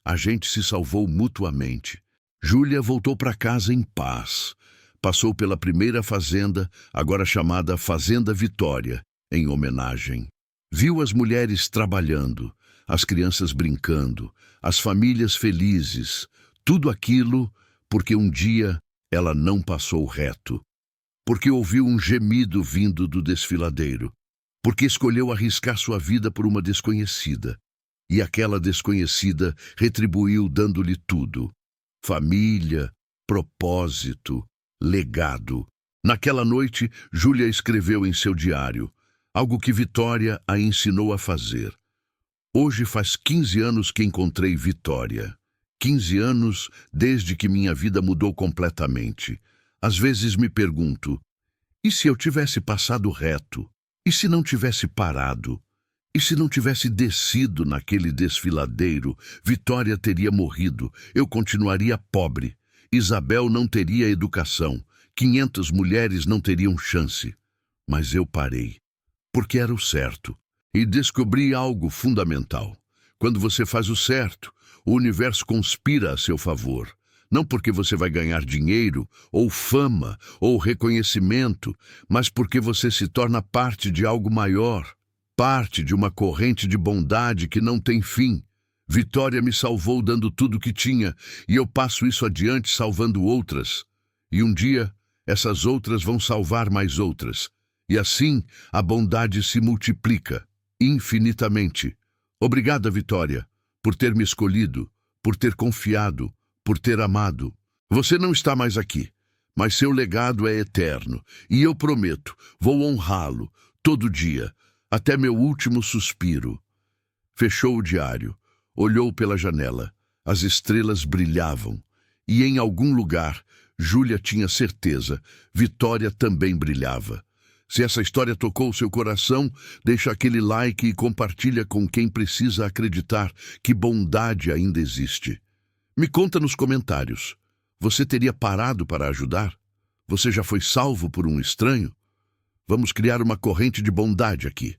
A gente se salvou mutuamente. Júlia voltou para casa em paz. Passou pela primeira fazenda, agora chamada Fazenda Vitória, em homenagem. Viu as mulheres trabalhando, as crianças brincando, as famílias felizes. Tudo aquilo porque um dia ela não passou reto. Porque ouviu um gemido vindo do desfiladeiro. Porque escolheu arriscar sua vida por uma desconhecida. E aquela desconhecida retribuiu dando-lhe tudo. Família, propósito, legado. Naquela noite, Júlia escreveu em seu diário, algo que Vitória a ensinou a fazer. Hoje faz 15 anos que encontrei Vitória. 15 anos desde que minha vida mudou completamente. Às vezes me pergunto, e se eu tivesse passado reto? E se não tivesse parado? E se não tivesse descido naquele desfiladeiro, Vitória teria morrido, eu continuaria pobre. Isabel não teria educação, 500 mulheres não teriam chance. Mas eu parei, porque era o certo. E descobri algo fundamental. Quando você faz o certo, o universo conspira a seu favor. Não porque você vai ganhar dinheiro, ou fama, ou reconhecimento, mas porque você se torna parte de algo maior. Parte de uma corrente de bondade que não tem fim. Vitória me salvou dando tudo que tinha, e eu passo isso adiante salvando outras. E um dia, essas outras vão salvar mais outras. E assim, a bondade se multiplica, infinitamente. Obrigada, Vitória, por ter me escolhido, por ter confiado, por ter amado. Você não está mais aqui, mas seu legado é eterno, e eu prometo, vou honrá-lo, todo dia, até meu último suspiro. Fechou o diário, olhou pela janela. As estrelas brilhavam. E em algum lugar, Júlia tinha certeza, Vitória também brilhava. Se essa história tocou seu coração, deixa aquele like e compartilha com quem precisa acreditar que bondade ainda existe. Me conta nos comentários. Você teria parado para ajudar? Você já foi salvo por um estranho? Vamos criar uma corrente de bondade aqui.